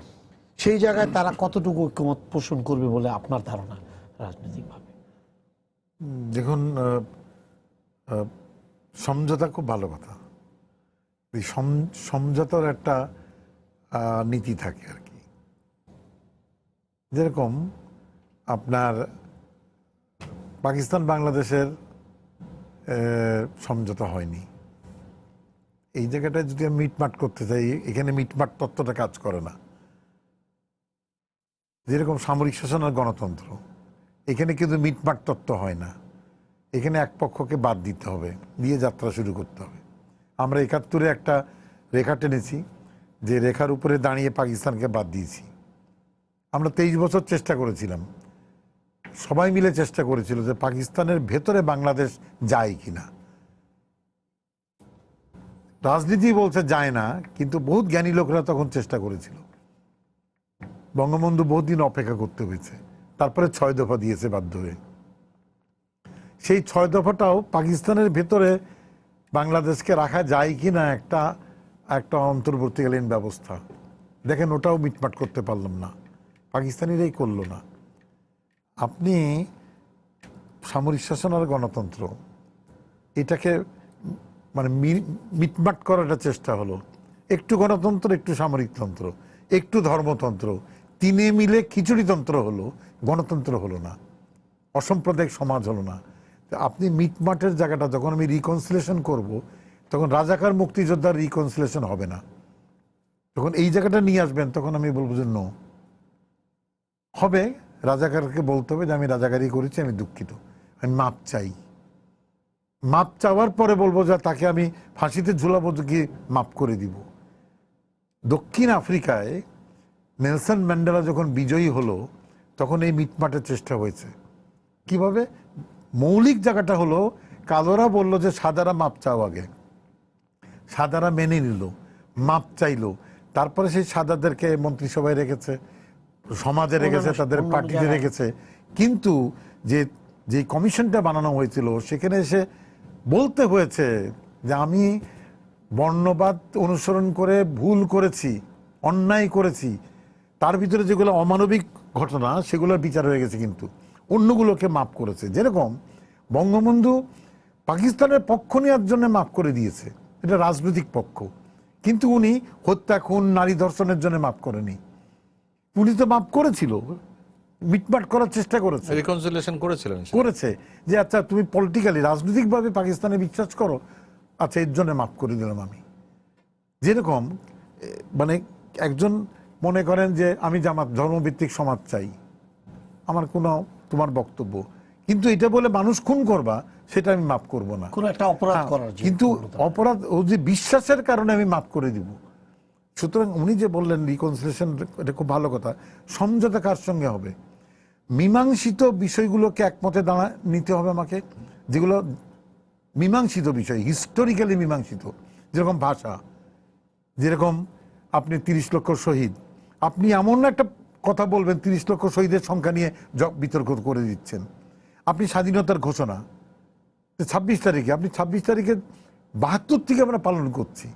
Speaker 1: সেই জায়গায় তারা কতটুকু ঐক্যমত পোষণ করবে বলে আপনার ধারণা রাজনৈতিকভাবে?
Speaker 3: দেখুন, সমঝোতা খুব ভালো কথা। এই সমঝোতার একটা নীতি থাকে আর কি। যেরকম আপনার পাকিস্তান বাংলাদেশের সমঝোতা হয়নি, এই জায়গাটায় যদি আমি মিটমাট করতে চাই, এখানে মিটমাট তত্ত্বটা কাজ করে না। যেরকম সামরিক শাসন আর গণতন্ত্র, এখানে কিন্তু মিটমাট তত্ত্ব হয় না। এখানে এক পক্ষকে বাদ দিতে হবে, দিয়ে যাত্রা শুরু করতে হবে। আমরা ৭১-এ একটা রেখা টেনেছি, যে রেখার উপরে দাঁড়িয়ে পাকিস্তানকে বাদ দিয়েছি। আমরা 23 বছর চেষ্টা করেছিলাম, সবাই মিলে চেষ্টা করেছিল যে পাকিস্তানের ভেতরে বাংলাদেশ যায় কিনা। রাজনীতি বলছে যায় না, কিন্তু বহুত জ্ঞানী লোকরা তখন চেষ্টা করেছিল। বঙ্গবন্ধু বহুদিন অপেক্ষা করতে হয়েছে, তারপরে 6 দফা দিয়েছে বাধ্য হয়ে। সেই 6 দফাটাও পাকিস্তানের ভেতরে বাংলাদেশকে রাখা যায় কিনা একটা অন্তর্বর্তীকালীন ব্যবস্থা, দেখেন ওটাও মিটমাট করতে পারলাম না, পাকিস্তানিরাই করলো না। আপনি সামরিক শাসন আর গণতন্ত্র, এটাকে মানে মিটমাট করার চেষ্টা হলো। একটু গণতন্ত্র, একটু সামরিকতন্ত্র, একটু ধর্মতন্ত্র, তিনে মিলে খিচুড়িতন্ত্র হলো, গণতন্ত্র হলো না, অসাম্প্রদায়িক সমাজ হলো না। আপনি মিটমাটের জায়গাটা যখন আমি রিকনসিলেশন করব, তখন রাজাকার মুক্তিযোদ্ধার রিকনসিলেশন হবে না। যখন এই জায়গাটা নিয়ে আসবেন, তখন আমি বলবো যে নো হবে। রাজাকারকে বলতে হবে যে আমি রাজাকারি করেছি, আমি দুঃখিত, আমি মাপ চাই। মাপ চাওয়ার পরে বলবো যে তাকে আমি ফাঁসিতে ঝুলাবো, কি মাপ করে দিব। দক্ষিণ আফ্রিকায় নেলসন ম্যান্ডেলা যখন বিজয়ী হলো, তখন এই মিটমাটের চেষ্টা হয়েছে। কিভাবে? মৌলিক জায়গাটা হলো, কালোরা বলল যে সাদারা মাপ চাও, আগে সাদারা মেনে নিল, মাপ চাইলো, তারপরে সেই সাদাদেরকে মন্ত্রিসভায় রেখেছে, সমাজে রেখেছে, তাদের পার্টিতে রেখেছে। কিন্তু যে কমিশনটা বানানো হয়েছিল, সেখানে এসে বলতে হয়েছে যে আমি বর্ণবাদ অনুসরণ করে ভুল করেছি, অন্যায় করেছি, তার ভিতরে যেগুলো অমানবিক ঘটনা সেগুলোর বিচার হয়ে গেছে, কিন্তু অন্যগুলোকে মাফ করেছে। যেরকম বঙ্গবন্ধু পাকিস্তানের পক্ষ নেওয়ার জন্য মাফ করে দিয়েছে, এটা রাজনৈতিক পক্ষ, কিন্তু উনি হত্যা, খুন, নারী ধর্ষণের জন্য মাফ করেনি। উনি তো মাফ করেছিল, মিটমাট করার চেষ্টা করেছে,
Speaker 4: রিকনসিলিয়েশন
Speaker 3: করেছে যে আচ্ছা তুমি পলিটিক্যালি রাজনৈতিকভাবে পাকিস্তানে বিশ্বাস করো, আচ্ছা এর জন্য মাফ করে দিলাম আমি। যেরকম মানে একজন মনে করেন যে আমি জামাত ধর্মভিত্তিক সমাজ চাই, আমার কোনো তোমার বক্তব্য, কিন্তু এটা বলে মানুষ খুন করবা, সেটা আমি মাফ করব না,
Speaker 1: কোনো একটা অপরাধ করার,
Speaker 3: কিন্তু অপরাধ ও যে বিশ্বাসের কারণে আমি মাফ করে দিব। সুতরাং উনি যে বললেন রিকনসিলিয়েশন, এটা খুব ভালো কথা। সমঝোতা কার সঙ্গে হবে? মীমাংসিত বিষয়গুলোকে একমতে নিতে হবে আমাকে, যেগুলো মীমাংসিত বিষয়, হিস্টোরিক্যালি মীমাংসিত। যেরকম ভাষা, যেরকম আপনি 30 লক্ষ শহীদ, আপনি এমন একটা কথা বলবেন 30 লক্ষ শহীদের সংখ্যা নিয়ে বিতর্ক করে দিচ্ছেন। আপনি স্বাধীনতার ঘোষণা 26 তারিখে, আপনি 26 তারিখে 72 থেকে আমরা পালন করছি,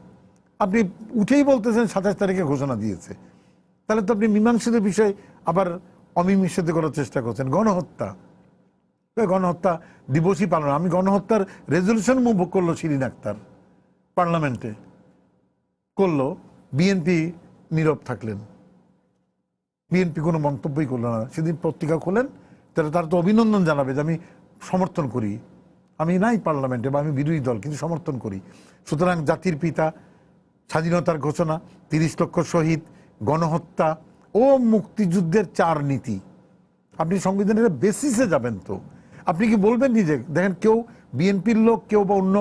Speaker 3: আপনি উঠেই বলতেছেন 27 তারিখে ঘোষণা দিয়েছে। তাহলে তো আপনি মীমাংসিত বিষয় আবার অমীমাংসিত করার চেষ্টা করছেন। গণহত্যা দিবসই পালন, আমি গণহত্যার রেজলিউশন মুভ করলো শিরিন আক্তার, পার্লামেন্টে করলো, বিএনপি নীরব থাকলেন, বিএনপি কোনো মন্তব্যই করলো না। সেদিন পত্রিকা খোলেন, তারা তো অভিনন্দন জানাবে যে আমি সমর্থন করি, আমি নাই পার্লামেন্টে বা আমি বিরোধী দল, কিন্তু সমর্থন করি। সুতরাং জাতির পিতা, স্বাধীনতার ঘোষণা, 30 লক্ষ শহীদ, গণহত্যা ও মুক্তিযুদ্ধের 4 নীতি, আপনি সংবিধানের বেসিসে যাবেন। তো আপনি কি বলবেন নিজে? দেখেন, কেউ বিএনপির লোক, কেউ বা অন্য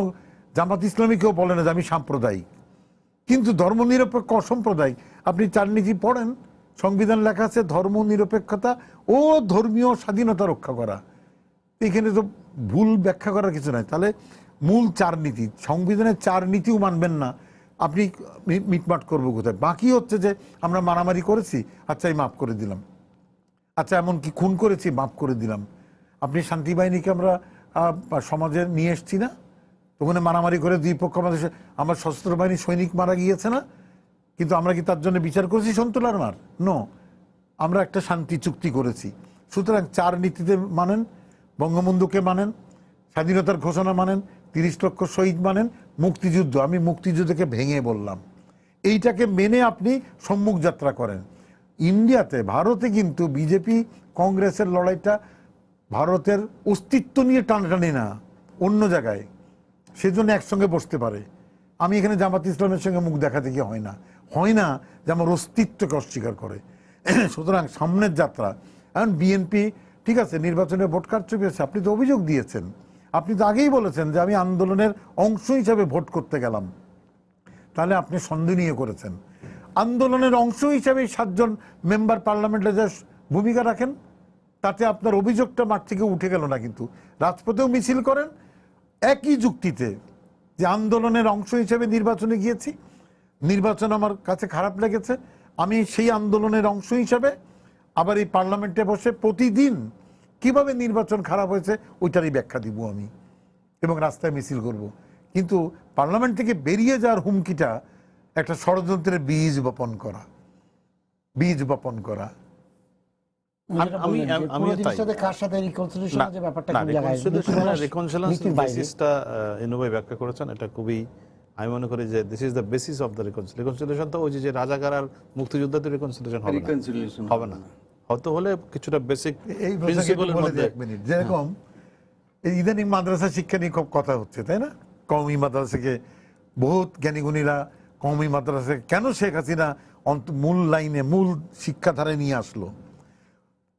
Speaker 3: জামাত ইসলামী কেউ বলে না যে আমি সাম্প্রদায়িক, কিন্তু ধর্মনিরপেক্ষ অসাম্প্রদায়িক। আপনি 4 নীতি পড়েন, সংবিধান লেখা আছে ধর্ম নিরপেক্ষতা ও ধর্মীয় স্বাধীনতা রক্ষা করা। এখানে তো ভুল ব্যাখ্যা করার কিছু নাই। তাহলে মূল 4 নীতি, সংবিধানের 4 নীতিও মানবেন না, আপনি মিটমাট করবো কোথায়? বাকি হচ্ছে যে আমরা মারামারি করেছি, আচ্ছা এই মাফ করে দিলাম, আচ্ছা এমনকি খুন করেছি, মাফ করে দিলাম। আপনি শান্তি বাহিনীকে আমরা সমাজে নিয়ে এসছি না, ওখানে মারামারি করে দুই পক্ষ, আমার সশস্ত্র বাহিনী সৈনিক মারা গিয়েছে না, কিন্তু আমরা কি তার জন্য বিচার করেছি সন্তুলার মার? নো, আমরা একটা শান্তি চুক্তি করেছি, সুতরাং 4 নীতিতে মানেন, বঙ্গবন্ধুকে মানেন, স্বাধীনতার ঘোষণা মানেন, 30 লক্ষ শহীদ মানেন, মুক্তিযুদ্ধ, আমি মুক্তিযুদ্ধকে ভেঙে বললাম, এইটাকে মেনে আপনি সম্মুখ যাত্রা করেন। ইন্ডিয়াতে, ভারতে কিন্তু বিজেপি কংগ্রেসের লড়াইটা ভারতের অস্তিত্ব নিয়ে টানাটানি না, অন্য জায়গায়, সেজন্য একসঙ্গে বসতে পারে। আমি এখানে জামাত ইসলামের সঙ্গে মুখ দেখাতে গিয়ে হয় না যে আমার অস্তিত্বকে অস্বীকার করে। সুতরাং সামনের যাত্রা, এখন বিএনপি ঠিক আছে নির্বাচনে ভোট কারচুপি হয়েছে, আপনি তো অভিযোগ দিয়েছেন, আপনি তো আগেই বলেছেন যে আমি আন্দোলনের অংশ হিসাবে ভোট করতে গেলাম, তাহলে আপনি সন্দেহনীয় করেছেন। আন্দোলনের অংশ হিসাবে 7 জন মেম্বার পার্লামেন্টে যে ভূমিকা রাখেন, তাতে আপনার অভিযোগটা মাঠ থেকে উঠে গেল না, কিন্তু রাজপথেও মিছিল করেন একই যুক্তিতে যে আন্দোলনের অংশ হিসেবে নির্বাচনে গিয়েছি, নির্বাচন আমার কাছে খারাপ লেগেছে, আমি সেই আন্দোলনের অংশ হিসাবে আবার এই পার্লামেন্টে বসে প্রতিদিন কিভাবে নির্বাচন খারাপ হয়েছে ওইটারই ব্যাখ্যা দিব আমি, এবং রাস্তায় মিছিল করব। কিন্তু পার্লামেন্ট থেকে বেরিয়ে যাওয়ার হুমকিটা একটা ষড়যন্ত্রের বীজ বপন করা।
Speaker 4: আমি ব্যাখ্যা করেছেন, এটা খুবই, আমি মনে করি যে this is the basis of the reconciliation. তো ওই যে রাজাকার আর মুক্তিযোদ্ধাদের রিকনসিলিয়েশন হবে না, হয়তো হলে কিছুটা বেসিক প্রিন্সিপালের মধ্যে।
Speaker 3: যেরকম ইদানিং মাদ্রাসা শিক্ষা নিয়ে খুব কথা হচ্ছে, তাই না? কওমি মাদ্রাসাকে বহুত জ্ঞানীগুণীরা কওমি মাদ্রাসাকে কেন শেখ হাসিনা মূল লাইনে, মূল শিক্ষাধারায় নিয়ে আসলো?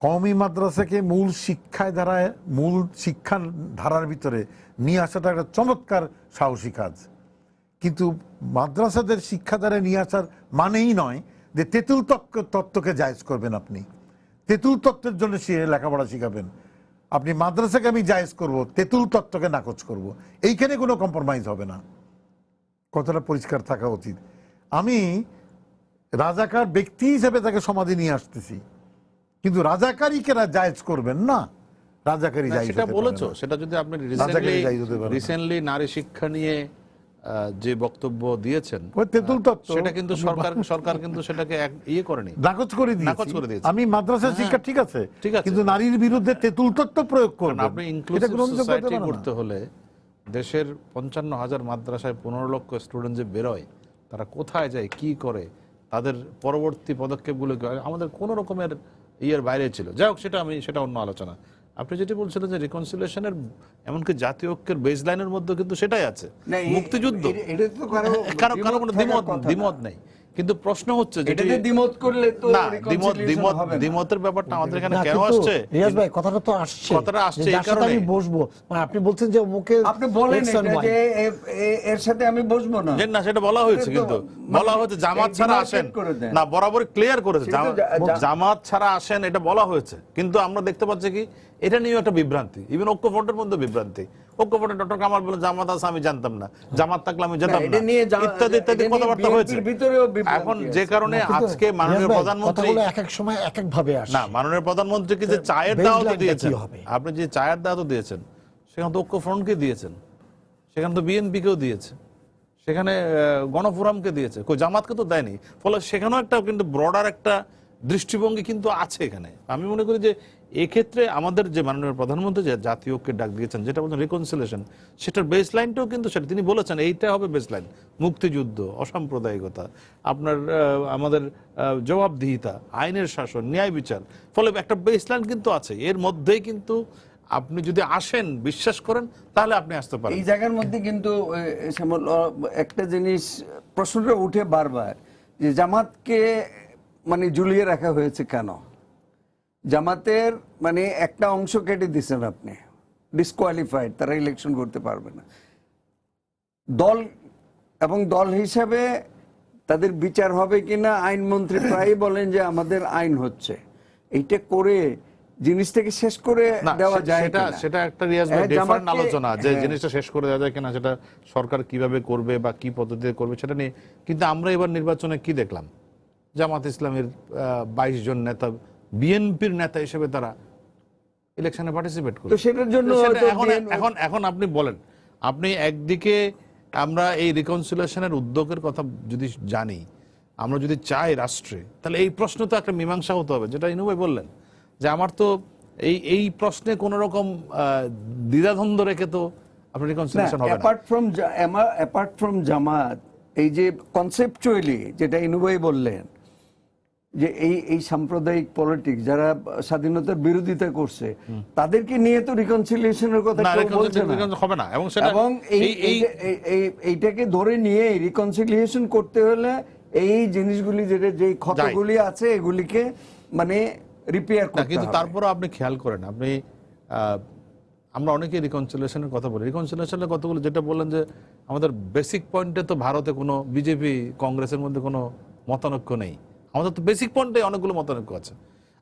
Speaker 3: কওমি মাদ্রাসাকে মূল শিক্ষার ধারার ভিতরে নিয়ে আসাটা একটা চমৎকার সাহসী কাজ, কিন্তু মাদ্রাসাদের শিক্ষাধারায় নিয়ে আসার মানেই নয় যে তেঁতুল তত্ত্বকে জায়েজ করবেন। আপনি তেঁতুল তত্ত্বের জন্য সে লেখাপড়া শিখাবেন, আপনি মাদ্রাসাকে আমি জায়েজ করব, তেঁতুল তত্ত্বকে নাকচ করব, এইখানে কোনো কম্প্রোমাইজ হবে না। কতটা পরিষ্কার থাকা উচিত। আমি রাজাকার ব্যক্তি হিসেবে তাকে সমাধি নিয়ে আসতেছি, কিন্তু রাজাকারীকেরা জায়েজ করবেন না, রাজাকারী জায়েজ
Speaker 4: সেটা বলেছো। সেটা যদি আপনি রিসেন্টলি নারী শিক্ষা নিয়ে যে বক্তব্য দিয়েছেন,
Speaker 3: তেঁতুল তত্ত্ব,
Speaker 4: সেটা কিন্তু সরকার কিন্তু সেটাকে ইয়ে করেনি,
Speaker 3: নাকচ করে দিয়েছে। আমি মাদ্রাসা শিক্ষা ঠিক আছে, কিন্তু নারীর বিরুদ্ধে তেঁতুল তত্ত্ব প্রয়োগ করবেন।
Speaker 4: আপনি ইনক্লুসিভ সোসাইটি করতে হলে দেশের 55,000 মাদ্রাসায় 15 লক্ষ স্টুডেন্ট যে বেরোয়, তারা কোথায় যায়, কি করে, তাদের পরবর্তী পদক্ষেপগুলো আমাদের কোন রকমের ইয়ের বাইরে ছিল। যাই হোক, সেটা অন্য আলোচনা। আপনি যেটি বলছিলেন যে রিকনসিলিয়েশনের এমনকি জাতীয় ঐক্যের বেসলাইনের মধ্যে কিন্তু সেটাই আছে, মুক্তিযুদ্ধ, কারো কোনো দ্বিমত নেই। কিন্তু প্রশ্ন হচ্ছে যে
Speaker 2: দ্বিমত করলে তো
Speaker 4: না, দ্বিমতের ব্যাপারটা আমাদের এখানে কেন আসছে?
Speaker 1: রিয়াজ ভাই, কথাটা আসছে
Speaker 4: এই কারণে
Speaker 1: আমি বসবো, মানে আপনি বলছেন যে মুখে
Speaker 2: আপনি বলেন যে এর সাথে আমি বসবো না,
Speaker 4: না সেটা বলা হয়েছে, কিন্তু বলা হয়েছে জামাত ছাড়া আসেন না, বরাবর ক্লিয়ার করেছে জামাত ছাড়া আসেন, এটা বলা হয়েছে। কিন্তু আমরা দেখতে পাচ্ছি কি, এটা নিয়ে একটা বিভ্রান্তি, ইভেন ঐক্যফ্রন্টের মধ্যে বিভ্রান্তি। ঐক্যফ্রন্টে ডক্টর কামাল বলে জামাত আছে আমি জানতাম না, জামাত থাকলে আমি যেতাম না, ইত্যাদি ইত্যাদি কথাবার্তা হয়েছে। এখন যে কারণে আজকে মাননীয় প্রধানমন্ত্রী
Speaker 1: এক এক সময় এক এক ভাবে আসে,
Speaker 4: না, মাননীয় প্রধানমন্ত্রীকে যে চায়ের দাওয়াত দিয়েছেন, আপনি যে চায়ের দাওয়াত দিয়েছেন, সেখানে তো ঐক্যফ্রন্টকে দিয়েছেন, সেখানে তো বিএনপিকেও দিয়েছে, সেখানে গণফোরামকে দিয়েছে, কই জামাতকে তো দেয়নি। ফলে সেখানেও একটা কিন্তু ব্রডার একটা দৃষ্টিভঙ্গি কিন্তু আছে এখানে। আমি মনে করি যে এক্ষেত্রে আমাদের যে মাননীয় প্রধানমন্ত্রী যে জাতীয় ঐক্যের ডাক দিয়েছেন, যেটা বলছেন রিকনসিলিয়েশন, সেটার বেস লাইনটাও কিন্তু সেটা তিনি বলেছেন, এইটা হবে বেস লাইন, মুক্তিযুদ্ধ, অসাম্প্রদায়িকতা, আপনার আমাদের জবাবদিহিতা, আইনের শাসন, ন্যায় বিচার। ফলে একটা বেস লাইন কিন্তু আছে, এর মধ্যেই কিন্তু আপনি যদি আসেন, বিশ্বাস করেন, তাহলে আপনি আসতে পারেন।
Speaker 2: এই জায়গার মধ্যে কিন্তু একটা জিনিস প্রশ্নটা উঠে বারবার, যে জামাতকে মানে ঝুলিয়ে রাখা হয়েছে কেন? জামাতের মানে একটা অংশ কেটে দিচ্ছেন আপনি, ডিসকোয়ালিফাইড, তারা ইলেকশন করতে পারবে না। দল এবং দল হিসাবে তাদের বিচার হবে কিনা, আইনমন্ত্রী প্রায় বলেন যে আমাদের আইন হচ্ছে, এইটা করে জিনিসটাকে শেষ করে দেওয়া যায় কিনা,
Speaker 4: সেটা একটা রিয়াজ ভাই ডিফারেন্ট আলোচনা, যে জিনিসটা শেষ করে দেওয়া যায় কিনা, সেটা সরকার কিভাবে করবে বা কি পদ্ধতিতে করবে সেটা নিয়ে। কিন্তু আমরা এবার নির্বাচনে কি দেখলাম, জামাত ইসলামের 22 জন নেতা বিএনপির নেতা হিসেবে তারা ইলেকশনে পার্টিসিপেট করবে।
Speaker 2: তো সেটার জন্য
Speaker 4: এখন আপনি বলেন, আপনি একদিকে আমরা এই রিকনসিলিয়েশনের উদ্যোগের কথা যদি জানি, আমরা যদি চাই রাষ্ট্রে, তাহলে এই প্রশ্ন তো একটা মীমাংসা হতে হবে, যেটা ইনু ভাই বললেন যে আমার তো এই প্রশ্নে কোন রকম দ্বিধাদ্বন্দ্ব রেখে তো আপনার রিকনসিলিয়েশন হবে না।
Speaker 2: অ্যাপার্ট ফ্রম জামাত, এই যে কনসেপচুয়ালি যেটা ইনু ভাই বললেন যে এই সাম্প্রদায়িক পলিটিক্স যারা স্বাধীনতার বিরোধিতা করছে, তাদেরকে নিয়ে তো রিকনসিলিয়েশনের কথা
Speaker 4: না,
Speaker 2: কেউ বলছে না।
Speaker 4: reconciliation হবে না, এবং সেটা
Speaker 2: এবং এইটাকে ধরে নিয়ে রিকনসিলিয়েশন করতে হলে এই জিনিসগুলি যে ক্ষতগুলি আছে এগুলিকে মানে রিপেয়ার
Speaker 4: না,
Speaker 2: করতে
Speaker 4: কিন্তু
Speaker 2: হবে।
Speaker 4: তারপরও আপনি খেয়াল করেন, আপনি আমরা অনেকে রিকনসিলিয়েশনের কথা বলি, রিকনসিলিয়েশনের কথা বলে যেটা বললেন যে আমাদের বেসিক পয়েন্টে তো ভারতে কোনো বিজেপি কংগ্রেসের মধ্যে কোনো মতানৈক্য নেই, আমাদের তো বেসিক পয়েন্টে অনেকগুলো মতানৈক্য আছে।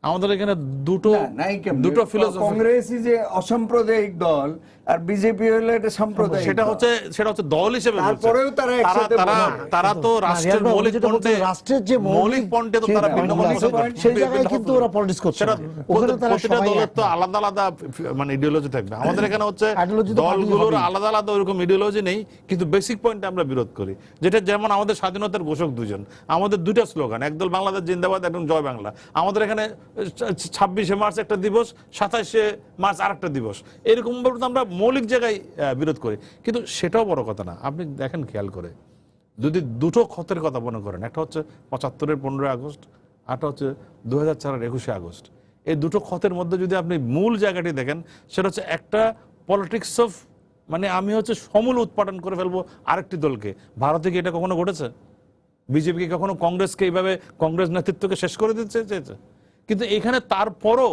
Speaker 4: আমাদের এখানে দুটো ফিলোসফি,
Speaker 2: কংগ্রেস যে অসাম্প্রদায়িক দল আর বিজেপি হলো এটা সাম্প্রদায়িক,
Speaker 4: সেটা হচ্ছে দল হিসেবে বলছে।
Speaker 2: তারপরেও তারা একসাথে
Speaker 4: তারা তো রাষ্ট্রের মৌলিক পয়েন্টে,
Speaker 1: রাষ্ট্রের যে
Speaker 4: মৌলিক পয়েন্টে তো তারা ভিন্ন মত পোষণ করে।
Speaker 1: সেই জায়গায় কিন্তু ওরা পলিটিক্স করছে
Speaker 4: সেটা
Speaker 1: না। ওখানে তারা
Speaker 4: প্রতিটা
Speaker 1: সবাই
Speaker 4: দলের তো
Speaker 1: একমত।
Speaker 4: আলাদা আলাদা মানে ইডিওলজি থাকবে। আমাদের এখানে হচ্ছে
Speaker 1: Ideology তো
Speaker 4: দলগুলোর
Speaker 1: হবেই।
Speaker 4: আলাদা আলাদা ওরকম ইডিওলজি নেই, কিন্তু বেসিক পয়েন্টে আমরা বিরোধ করি। যেটা যেমন আমাদের স্বাধীনতার ঘোষক দুজন, আমাদের দুইটা স্লোগান, একদল বাংলাদেশ জিন্দাবাদ, একদম জয় বাংলা। আমাদের এখানে 26শে মার্চ একটা দিবস, 27শে মার্চ আরেকটা দিবস, এরকম ভাবে তো আমরা মৌলিক জায়গায় বিরোধ করি। কিন্তু সেটাও বড় কথা না। আপনি দেখেন খেয়াল করে, যদি দুটো ক্ষতের কথা মনে করেন, একটা হচ্ছে 75-এর 15 আগস্ট, আরটা হচ্ছে 2004-এর 21শে আগস্ট, এই দুটো ক্ষতের মধ্যে যদি আপনি মূল জায়গাটি দেখেন, সেটা হচ্ছে একটা পলিটিক্স অফ মানে আমি হচ্ছে সমূল উৎপাদন করে ফেলবো আরেকটি দলকে। ভারতে কি এটা কখনো ঘটেছে? বিজেপি কি কখনো কংগ্রেসকে এইভাবে, কংগ্রেস নেতৃত্বকে শেষ করে দিতে চেয়েছে? কিন্তু এখানে তারপরও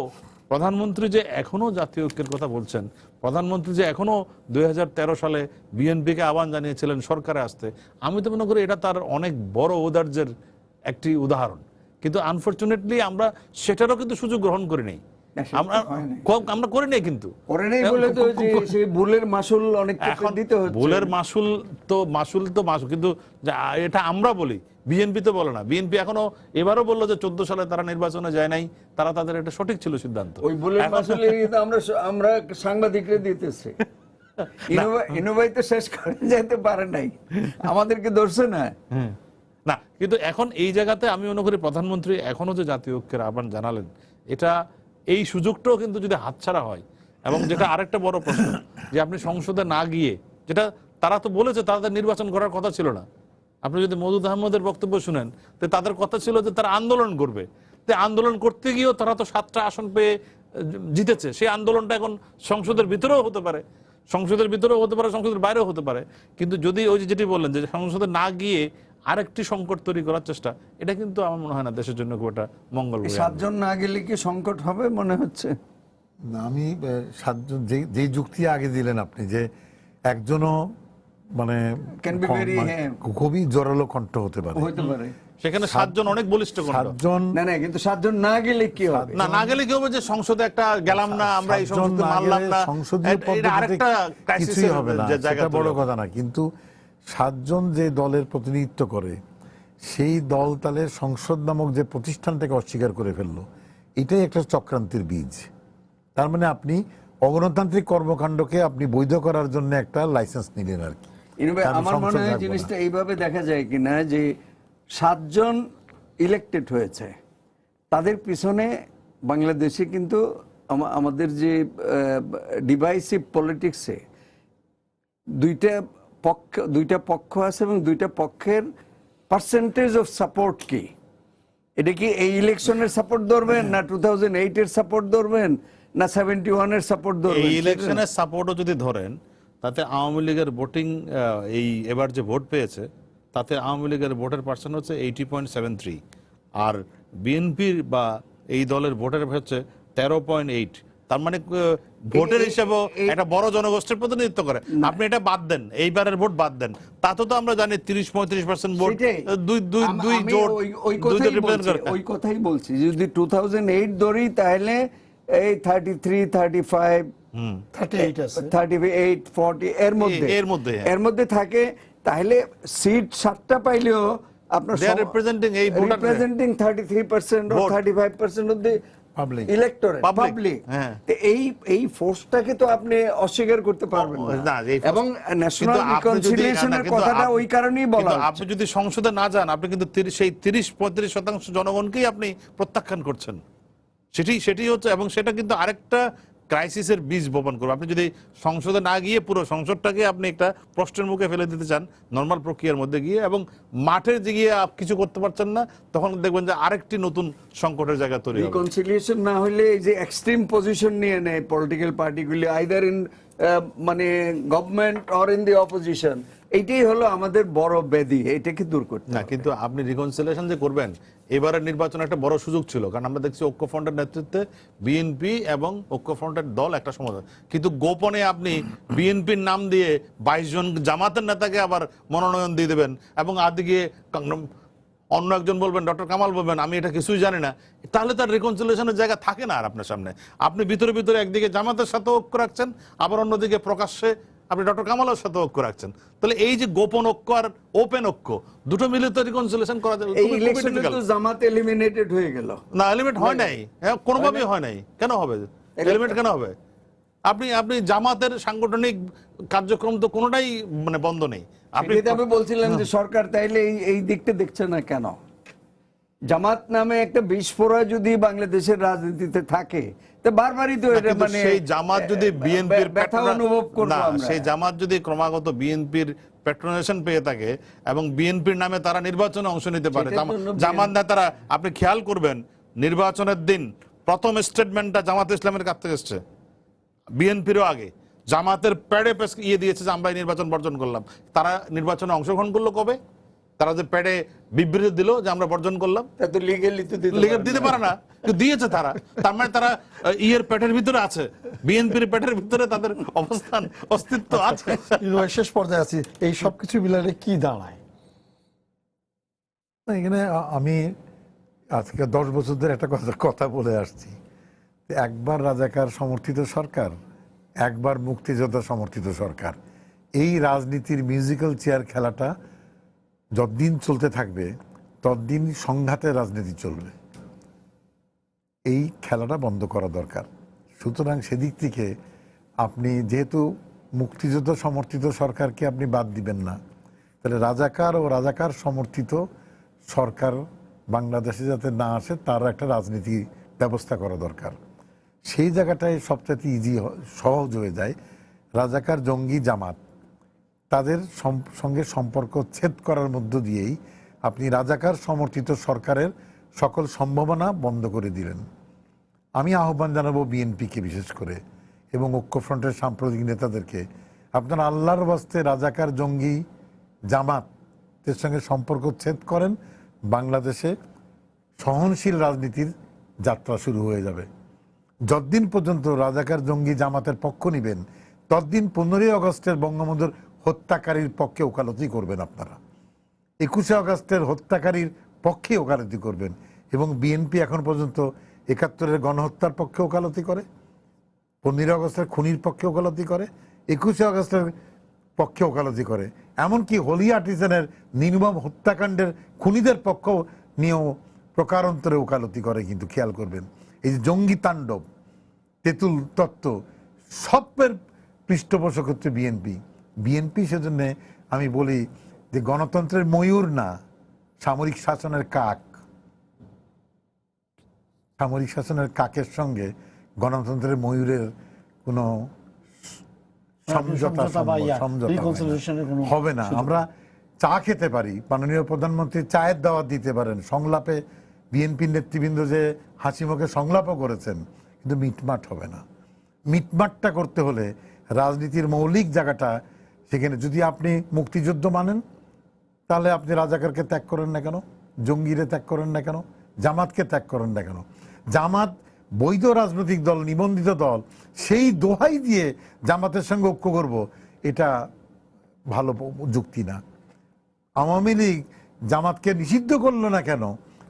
Speaker 4: প্রধানমন্ত্রী যে এখনো জাতীয় ঐক্যের কথা বলছেন, প্রধানমন্ত্রী যে এখনো 2013 সালে বিএনপিকে আহ্বান জানিয়েছিলেন সরকারে আসতে, আমি তো মনে করি এটা তার অনেক বড় ঔদার্যের একটি উদাহরণ। কিন্তু আনফরচুনেটলি আমরা সেটারও কিন্তু সুযোগ গ্রহণ করি নাই, আমরা করি নাই। কিন্তু
Speaker 2: সেই ভুলের মাসুল অনেক দিতে হচ্ছে।
Speaker 4: ভুলের মাসুল তো মাসুল, কিন্তু এটা আমরা বলি, বিএনপি তো বলে না। বিএনপি এখনো এবারও বললো যে 14 সালে তারা নির্বাচনে যায় নাই, তারা তাদের এটা সঠিক ছিল সিদ্ধান্ত।
Speaker 2: ওই ভুলের মাসুল আমরা সাংবাদিকরা দিতেছে। ইনোভাই তো শেষ করে যেতে পারে নাই, আমাদেরকে ধরছে না।
Speaker 4: না, কিন্তু এখন এই জায়গাতে আমি মনে করি প্রধানমন্ত্রী এখনো যে জাতীয় ঐক্যের আহ্বান জানালেন, এটা এই সুযোগটাও কিন্তু যদি হাতছাড়া হয়, এবং যেটা আরেকটা বড় প্রশ্ন যে আপনি সংসদে না গিয়ে, যেটা তারা তো বলেছে তাদের নির্বাচন করার কথা ছিল না। আপনি যদি মওদুদ আহমদের বক্তব্য শুনেন, তো তাদের কথা ছিল যে তারা আন্দোলন করবে। তো আন্দোলন করতে গিয়েও তারা তো 7টা আসন পেয়ে জিতেছে। সেই আন্দোলনটা এখন সংসদের ভিতরেও হতে পারে, সংসদের ভিতরেও হতে পারে, সংসদের বাইরেও হতে পারে। কিন্তু যদি ওই যেটি বললেন যে সংসদে না গিয়ে আরেকটি সংকট তৈরি করার চেষ্টা, এটা কিন্তু আমার মনে হয় না দেশের জন্য খুব একটা মঙ্গল।
Speaker 2: 7 জন না গেলে কি সংকট হবে মনে হচ্ছে?
Speaker 3: না, আমি 7 জন যে যুক্তি আগে দিলেন আপনি, যে একজনও মানে খুবই জোরালো কণ্ঠ হতে পারে,
Speaker 4: সেখানে 7 জন অনেক বলিষ্ঠ কণ্ঠ।
Speaker 3: 7 জন
Speaker 2: কিন্তু 7 জন না গেলে কি হবে?
Speaker 4: না গেলে কি হবে যে সংসদে একটা গেলাম না, আমরা এই সংসদে মানলাম না,
Speaker 3: সংসদীয় পদ্ধতিতে কিছুই হবে না, সেটা বড় কথা না। কিন্তু 7 জন যে দলের প্রতিনিধিত্ব করে, সেই দল তাহলে সংসদ নামক যে প্রতিষ্ঠানটাকে অস্বীকার করে ফেললো, এটাই একটা চক্রান্তের বীজ। তার মানে আপনি অগণতান্ত্রিক কর্মকাণ্ডকে আপনি বৈধ করার জন্য একটা লাইসেন্স নিলেন আর কি।
Speaker 2: আমার মনে হয় জিনিসটা এইভাবে দেখা যায় কিনা, যে 7 জন ইলেক্টেড হয়েছে, তাদের পিছনে বাংলাদেশে কিন্তু আমাদের যে ডিভাইসিভ পলিটিক্সে দুইটা পক্ষ আছে, এবং দুইটা পক্ষের পার্সেন্টেজ অফ সাপোর্ট কি, এটা কি এই ইলেকশনের সাপোর্ট ধরবেন, না 2008-এর সাপোর্ট ধরবেন, না 71-এর সাপোর্ট ধরবেন?
Speaker 4: এই ইলেকশনের সাপোর্টও যদি ধরেন, তাতে আওয়ামী লীগের ভোটিং, এই এবার যে ভোট পেয়েছে, তাতে আওয়ামী লীগের ভোটের পার্সেন্ট হচ্ছে 80.73, আর বিএনপির বা এই দলের ভোটের হচ্ছে 13.8। তার মানে ভোটের হিসাবে একটা বড় জনগোষ্ঠীর প্রতিনিধিত্ব করে। আপনি এটা বাদ দেন, এইবারের ভোট বাদ দেন, তাতে তো আমরা জানি 30-35% ভোট দুই জোট,
Speaker 2: ওই কথাই বলছি। যদি 2008 ধরি, তাহলে এই 33, 35, 38, 40 এর মধ্যে থাকে, তাহলে সিট 7টা পাইলেও আপনার representing 33% or 35% of the
Speaker 3: public
Speaker 2: electorate
Speaker 4: Public,
Speaker 2: public,
Speaker 4: হ্যাঁ।
Speaker 2: এই ফোর্সটাকে তো আপনি অস্বীকার করতে পারবেন
Speaker 4: না,
Speaker 2: না।
Speaker 4: এই force-
Speaker 2: এবং ন্যাশনাল
Speaker 4: কিন্তু আপনি যদি-
Speaker 2: রিকনসিলিয়েশনের
Speaker 4: কিন্তু
Speaker 2: কথাটা
Speaker 4: আপ-
Speaker 2: ওই কারণেই বলা
Speaker 4: কিন্তু
Speaker 2: হচ্ছে।
Speaker 4: আপনি যদি সংসদে না যান, আপনি কিন্তু সেই 30-35% জনগণকেই আপনি প্রত্যাখ্যান করছেন। সেটি হচ্ছে, এবং সেটা কিন্তু আরেকটা ক্রাইসিসের বীজ বপন করবে। আপনি যদি সংসদে না গিয়ে পুরো সংসদটাকে আপনি একটা প্রশ্নের মুখে ফেলে দিতে চান নর্মাল প্রক্রিয়ার মধ্যে গিয়ে, এবং মাঠে গিয়ে কিছু করতে পারছেন না, তখন দেখবেন যে আরেকটি নতুন সংকটের জায়গা তৈরি হবে।
Speaker 2: রিকনসিলিয়েশন না হলে এই যে এক্সট্রিম পজিশন নিয়ে নেয় পলিটিক্যাল পার্টিগুলি, either in government or in the opposition, এইটাই হলো আমাদের বড় ব্যাধি। এটাকে দূর করতে
Speaker 4: না,
Speaker 2: হবে।
Speaker 4: কিন্তু আপনি রিকনসিলিয়েশন যে করবেন, এবারের নির্বাচন একটা বড় সুযোগ ছিল, কারণ আমরা দেখছি ঐক্যফ্রন্টের নেতৃত্বে বিএনপি এবং ঐক্যফ্রন্টের দল একটা সমাধান, কিন্তু গোপনে আপনি বিএনপির নাম দিয়ে 22 জন জামাতের নেতাকে আবার মনোনয়ন দিয়ে দেবেন, এবং আদিকে অন্য একজন বলবেন, ডক্টর কামাল বলবেন আমি এটা কিছুই জানি না, তাহলে তার রিকনসিলিয়েশনের জায়গা থাকে না আর আপনার সামনে। আপনি ভিতরে ভিতরে একদিকে জামাতের সাথে ঐক্য রাখছেন, আবার অন্যদিকে প্রকাশ্যে আপনি ডক্টর কামালের সাথে ঐক্য রাখছেন। তাহলে এই যে গোপন ঐক্য আর ওপেন ঐক্য দুটো মিলে তো রিকনসিলিয়েশন করা যায়।
Speaker 2: এই ইলেকশনে তো জামাত এলিমিনেটেড হয়ে গেল।
Speaker 4: না, এলিমেন্ট হয় নাই, কোনোভাবেই হয় নাই। কেন হবে এলিমেন্ট, কেন হবে? আপনি জামাতের সাংগঠনিক কার্যক্রম তো কোনোটাই মানে বন্ধ নেই। আপনি
Speaker 2: আমি বলছিলাম যে সরকার তাইলে এই দিকটা দেখছে না কেন? জামাত নামে একটা বিস্ফোরা যদি বাংলাদেশের রাজনীতিতে থাকে, তো বারবারই তো এটা
Speaker 4: কিন্তু
Speaker 2: মানে
Speaker 4: সেই জামাত যদি বিএনপির
Speaker 2: ব্যথা অনুভব করবো আমরা।
Speaker 4: সেই জামাত যদি ক্রমাগত বিএনপির প্যাট্রোনেশন পেয়ে থাকে এবং বিএনপির নামে তারা নির্বাচনে অংশ নিতে পারে,
Speaker 2: সেটার জন্য
Speaker 4: জামাত নেতারা, আপনি খেয়াল করবেন নির্বাচনের দিন প্রথম স্টেটমেন্টটা জামাত ইসলামের কাছ থেকে এসছে, বিএনপিরও আগে। জামাতের প্যাডে ইয়ে দিয়েছে যে আমরা এই নির্বাচন বর্জন করলাম। তারা নির্বাচনে অংশগ্রহণ করলো কবে? তারা যে প্যাডে বিবৃতি দিল যে আমরা বর্জন করলাম,
Speaker 2: তা তো লিগ্যালি তো
Speaker 4: দিতে পারে না, কিন্তু দিয়েছে তারা। তার মানে তারা ইয়ের পেটের ভিতরে আছে, বিএনপির পেটের ভিতরে তাদের অবস্থান অস্তিত্ব আছে।
Speaker 1: শেষ পর্যায়ে আছি, এই সবকিছু মিলালে কি দাঁড়ায়?
Speaker 3: না, এখানে আমি আজকে 10 বছর ধরে একটা কথা বলে আসছি, একবার রাজাকার সমর্থিত সরকার, একবার মুক্তিযোদ্ধা সমর্থিত সরকার। এই রাজনীতির মিউজিক্যাল চেয়ার খেলাটা যতদিন চলতে থাকবে ততদিন সংঘাতের রাজনীতি চলবে। এই খেলাটা বন্ধ করা দরকার। সুতরাং সেদিক থেকে আপনি যেহেতু মুক্তিযোদ্ধা সমর্থিত সরকারকে আপনি বাদ দিবেন না, তাহলে রাজাকার ও রাজাকার সমর্থিত সরকার বাংলাদেশে যাতে না আসে তার একটা রাজনীতি ব্যবস্থা করা দরকার। সেই জায়গাটায় সবচেয়ে ইজি সহজ হয়ে যায়। রাজাকার জঙ্গি জামাত তাদের সঙ্গে সম্পর্ক ছেদ করার মধ্য দিয়েই আপনি রাজাকার সমর্থিত সরকারের সকল সম্ভাবনা বন্ধ করে দিলেন। আমি আহ্বান জানাবো বিএনপিকে বিশেষ করে এবং ঐক্যফ্রন্টের সাম্প্রতিক নেতাদেরকে, আপনারা আল্লাহর বাস্তে রাজাকার জঙ্গি জামাতের সঙ্গে সম্পর্ক ছেদ করেন, বাংলাদেশে সহনশীল রাজনীতির যাত্রা শুরু হয়ে যাবে। যতদিন পর্যন্ত রাজাকার জঙ্গি জামাতের পক্ষ নেবেন ততদিন 15ই আগস্টের বঙ্গবন্ধুর হত্যাকারীর পক্ষে ওকালতি করবেন আপনারা, 21শে আগস্টের হত্যাকারীর পক্ষে ওকালতি করবেন। এবং বিএনপি এখন পর্যন্ত 71-এর গণহত্যার পক্ষে ওকালতি করে, 15ই আগস্টের খুনির পক্ষে ওকালতি করে, 21শে আগস্টের পক্ষে ওকালতি করে, এমনকি হোলি আর্টিজানের নির্মম হত্যাকাণ্ডের খুনিদের পক্ষ নিয়েও প্রকারান্তরে ওকালতি করে। কিন্তু খেয়াল করবেন এই যে জঙ্গি তাণ্ডব, তেঁতুল তত্ত্ব, সবের পৃষ্ঠপোষক হচ্ছে বিএনপি। সেজন্য আমি বলি যে গণতন্ত্রের ময়ূর না, সামরিক শাসনের কাক। সামরিক শাসনের কাকের সঙ্গে গণতন্ত্রের ময়ূরের কোনো সমঝোতা হবে না। আমরা চা খেতে পারি, মাননীয় প্রধানমন্ত্রী চায়ের দাওয়াত দিতে পারেন, সংলাপে বিএনপির নেতৃবৃন্দ যে হাসি মুখে সংলাপও করেছেন, কিন্তু মিটমাট হবে না। মিটমাটটা করতে হলে রাজনীতির মৌলিক জায়গাটা সেখানে, যদি আপনি মুক্তিযুদ্ধ মানেন তাহলে আপনি রাজাকারকে ত্যাগ করেন না কেন, জঙ্গিরে ত্যাগ করেন না কেন, জামাতকে ত্যাগ করেন না কেন? জামাত বৈধ রাজনৈতিক দল, নিবন্ধিত দল, সেই দোহাই দিয়ে জামাতের সঙ্গে ঐক্য করব, এটা ভালো যুক্তি না। আওয়ামী লীগ জামাতকে নিষিদ্ধ করলো না কেন,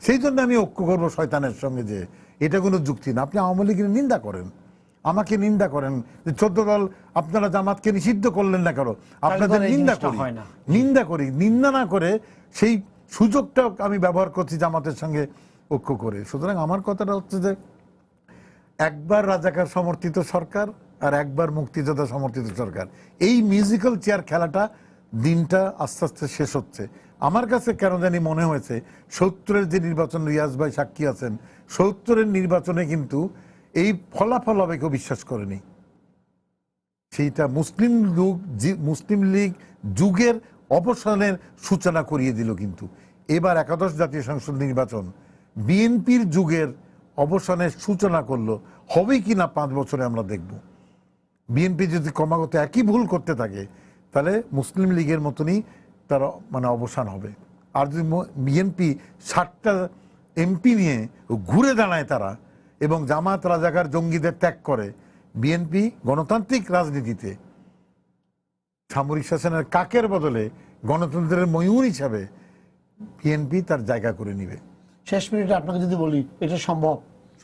Speaker 3: সেই জন্য আমি ঐক্য করবো শয়তানের সঙ্গে, যে এটা কোনো যুক্তি না। আপনি আওয়ামী লীগের নিন্দা করেন, আমাকে নিন্দা করেন যে 14 দল আপনারা জামাতকে নিষিদ্ধ করলেন না কেন, আপনাদের নিন্দা করি, নিন্দা না করে সেই সুযোগটা আমি ব্যবহার করছি জামাতের সঙ্গে ঐক্য করে। সুতরাং আমার কথাটা হচ্ছে যে একবার রাজাকার সমর্থিত সরকার আর একবার মুক্তিযোদ্ধা সমর্থিত সরকার, এই মিউজিক্যাল চেয়ার খেলাটা দিনটা আস্তে আস্তে শেষ হচ্ছে। আমার কাছে কেন জানি মনে হয়েছে ৭০-এর যে নির্বাচন, রিয়াজ ভাই সাক্ষী আছেন, ৭০-এর নির্বাচনে কিন্তু এই ফলাফল হবে কেউ বিশ্বাস করেনি। সেইটা মুসলিম লীগ যুগের অবসানের সূচনা করিয়ে দিল। কিন্তু এবার একাদশ জাতীয় সংসদ নির্বাচন বিএনপির যুগের অবসানের সূচনা করলো। হবে কি না 5 বছরে আমরা দেখব। বিএনপি যদি ক্রমাগত একই ভুল করতে থাকে তাহলে মুসলিম লীগের মতনই তার মানে অবসান হবে। আর যদি বিএনপি 60টা এমপি নিয়ে ঘুরে দাঁড়ায় তারা এবং জামাত রাজাকার জঙ্গিদের ত্যাগ করে, বিএনপি গণতান্ত্রিক রাজনীতিতে সামরিক শাসনের কাকের বদলে গণতন্ত্রের ময়ূর হিসাবে বিএনপি তার জায়গা করে নিবে।
Speaker 1: শেষ মিনিটে আপনাকে যদি বলি এটা সম্ভব?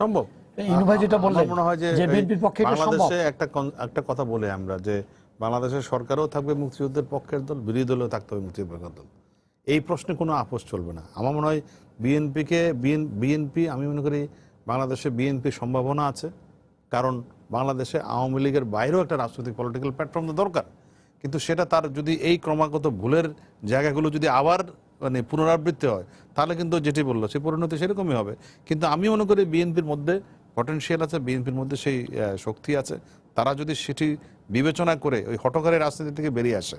Speaker 4: সম্ভব।
Speaker 1: ইনু ভাই যেটা বললেন,
Speaker 4: আমার মনে হয় যে
Speaker 1: বিএনপির পক্ষে এটা সম্ভব।
Speaker 4: বাংলাদেশে একটা কথা বলে আমরা যে বাংলাদেশের সরকারও থাকবে মুক্তিযুদ্ধের পক্ষের দল, বিরোধী দলও থাকতে হবে মুক্তিযুদ্ধের পক্ষের দল। এই প্রশ্নে কোনো আপোষ চলবে না। আমার মনে হয় বিএনপি আমি মনে করি বাংলাদেশে বিএনপির সম্ভাবনা আছে, কারণ বাংলাদেশে আওয়ামী লীগের বাইরেও একটা রাজনৈতিক পলিটিক্যাল প্ল্যাটফর্ম দরকার। কিন্তু সেটা তার যদি এই ক্রমাগত ভুলের জায়গাগুলো যদি আবার মানে পুনরাবৃত্তি হয় তাহলে কিন্তু যেটি বললো সেই পরিণতি সেরকমই হবে। কিন্তু আমি মনে করি বিএনপির মধ্যে পটেনশিয়াল আছে, বিএনপির মধ্যে সেই শক্তি আছে। তারা যদি সেটি বিবেচনা করে ওই হঠকারী রাজনীতি থেকে বেরিয়ে আসে,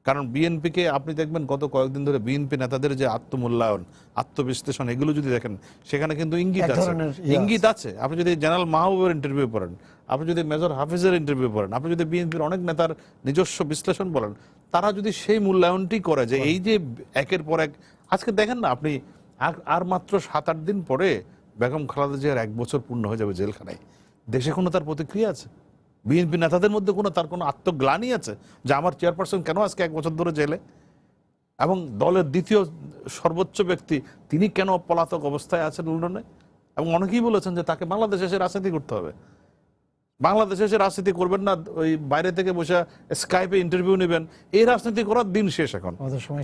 Speaker 4: কারণ বিএনপিকে আপনি দেখবেন গত কয়েকদিন ধরে বিএনপি নেতাদের যে আত্মমূল্যায়ন, আত্মবিশ্লেষণ, এগুলো যদি দেখেন সেখানে কিন্তু ইঙ্গিত আছে। আপনি যদি জেনারেল মাহবুবের ইন্টারভিউ পড়েন, আপনি যদি মেজর হাফিজের ইন্টারভিউ পড়েন, আপনি যদি বিএনপির অনেক নেতার নিজস্ব বিশ্লেষণ বলেন, তারা যদি সেই মূল্যায়নটি করে যে এই যে একের পর এক, আজকে দেখেন না আপনি আর মাত্র 7-8 দিন পরে বেগম খালেদা জিয়ার 1 বছর পূর্ণ হয়ে যাবে জেলখানায়। দেশে কোনো তার প্রতিক্রিয়া আছে? বিএনপি নেতাদের মধ্যে তার কোনো আত্মগ্লানি আছে যে আমার চেয়ারপারসন কেন আজকে 1 বছর ধরে জেলে, এবং দলের দ্বিতীয় সর্বোচ্চ ব্যক্তি তিনি কেন পলাতক অবস্থায় আছেন লন্ডনে? এবং অনেকেই বলেছেন যে তাকে বাংলাদেশে এসে রাজনীতি করতে হবে। বাংলাদেশে এসে রাজনীতি করবেন না, ওই বাইরে থেকে বসে স্কাইপে ইন্টারভিউ নেবেন, এই রাজনীতি করার দিন শেষ এখন।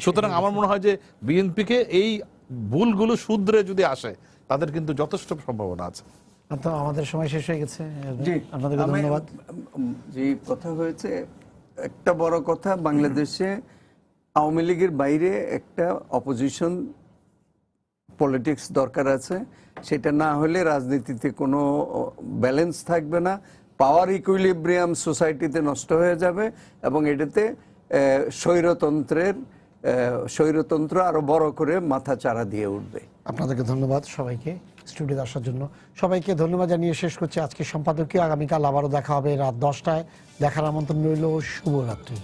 Speaker 4: সুতরাং আমার মনে হয় যে বিএনপিকে এই ভুলগুলো শুধরে যদি আসে তাদের কিন্তু যথেষ্ট সম্ভাবনা আছে।
Speaker 1: আমাদের সময় শেষ হয়ে গেছে, আপনাদেরকে ধন্যবাদ।
Speaker 2: যে কথা হয়েছে, একটা বড় কথা, বাংলাদেশে আওয়ামী লীগের বাইরে একটা অপোজিশন পলিটিক্স দরকার আছে। সেটা না হলে রাজনীতিতে কোনো ব্যালেন্স থাকবে না, পাওয়ার ইকুইলিব্রিয়াম সোসাইটিতে নষ্ট হয়ে যাবে এবং এটাতে স্বৈরতন্ত্র আরো বড় করে মাথা চারা দিয়ে উঠবে।
Speaker 1: আপনাদেরকে ধন্যবাদ সবাইকে স্টুডিওতে আসার জন্য। সবাইকে ধন্যবাদ জানিয়ে শেষ করছি আজকে সম্পাদকীয়। আগামীকাল আবারও দেখা হবে রাত 10টায়। দেখার আমন্ত্রণ রইল। শুভরাত্রি।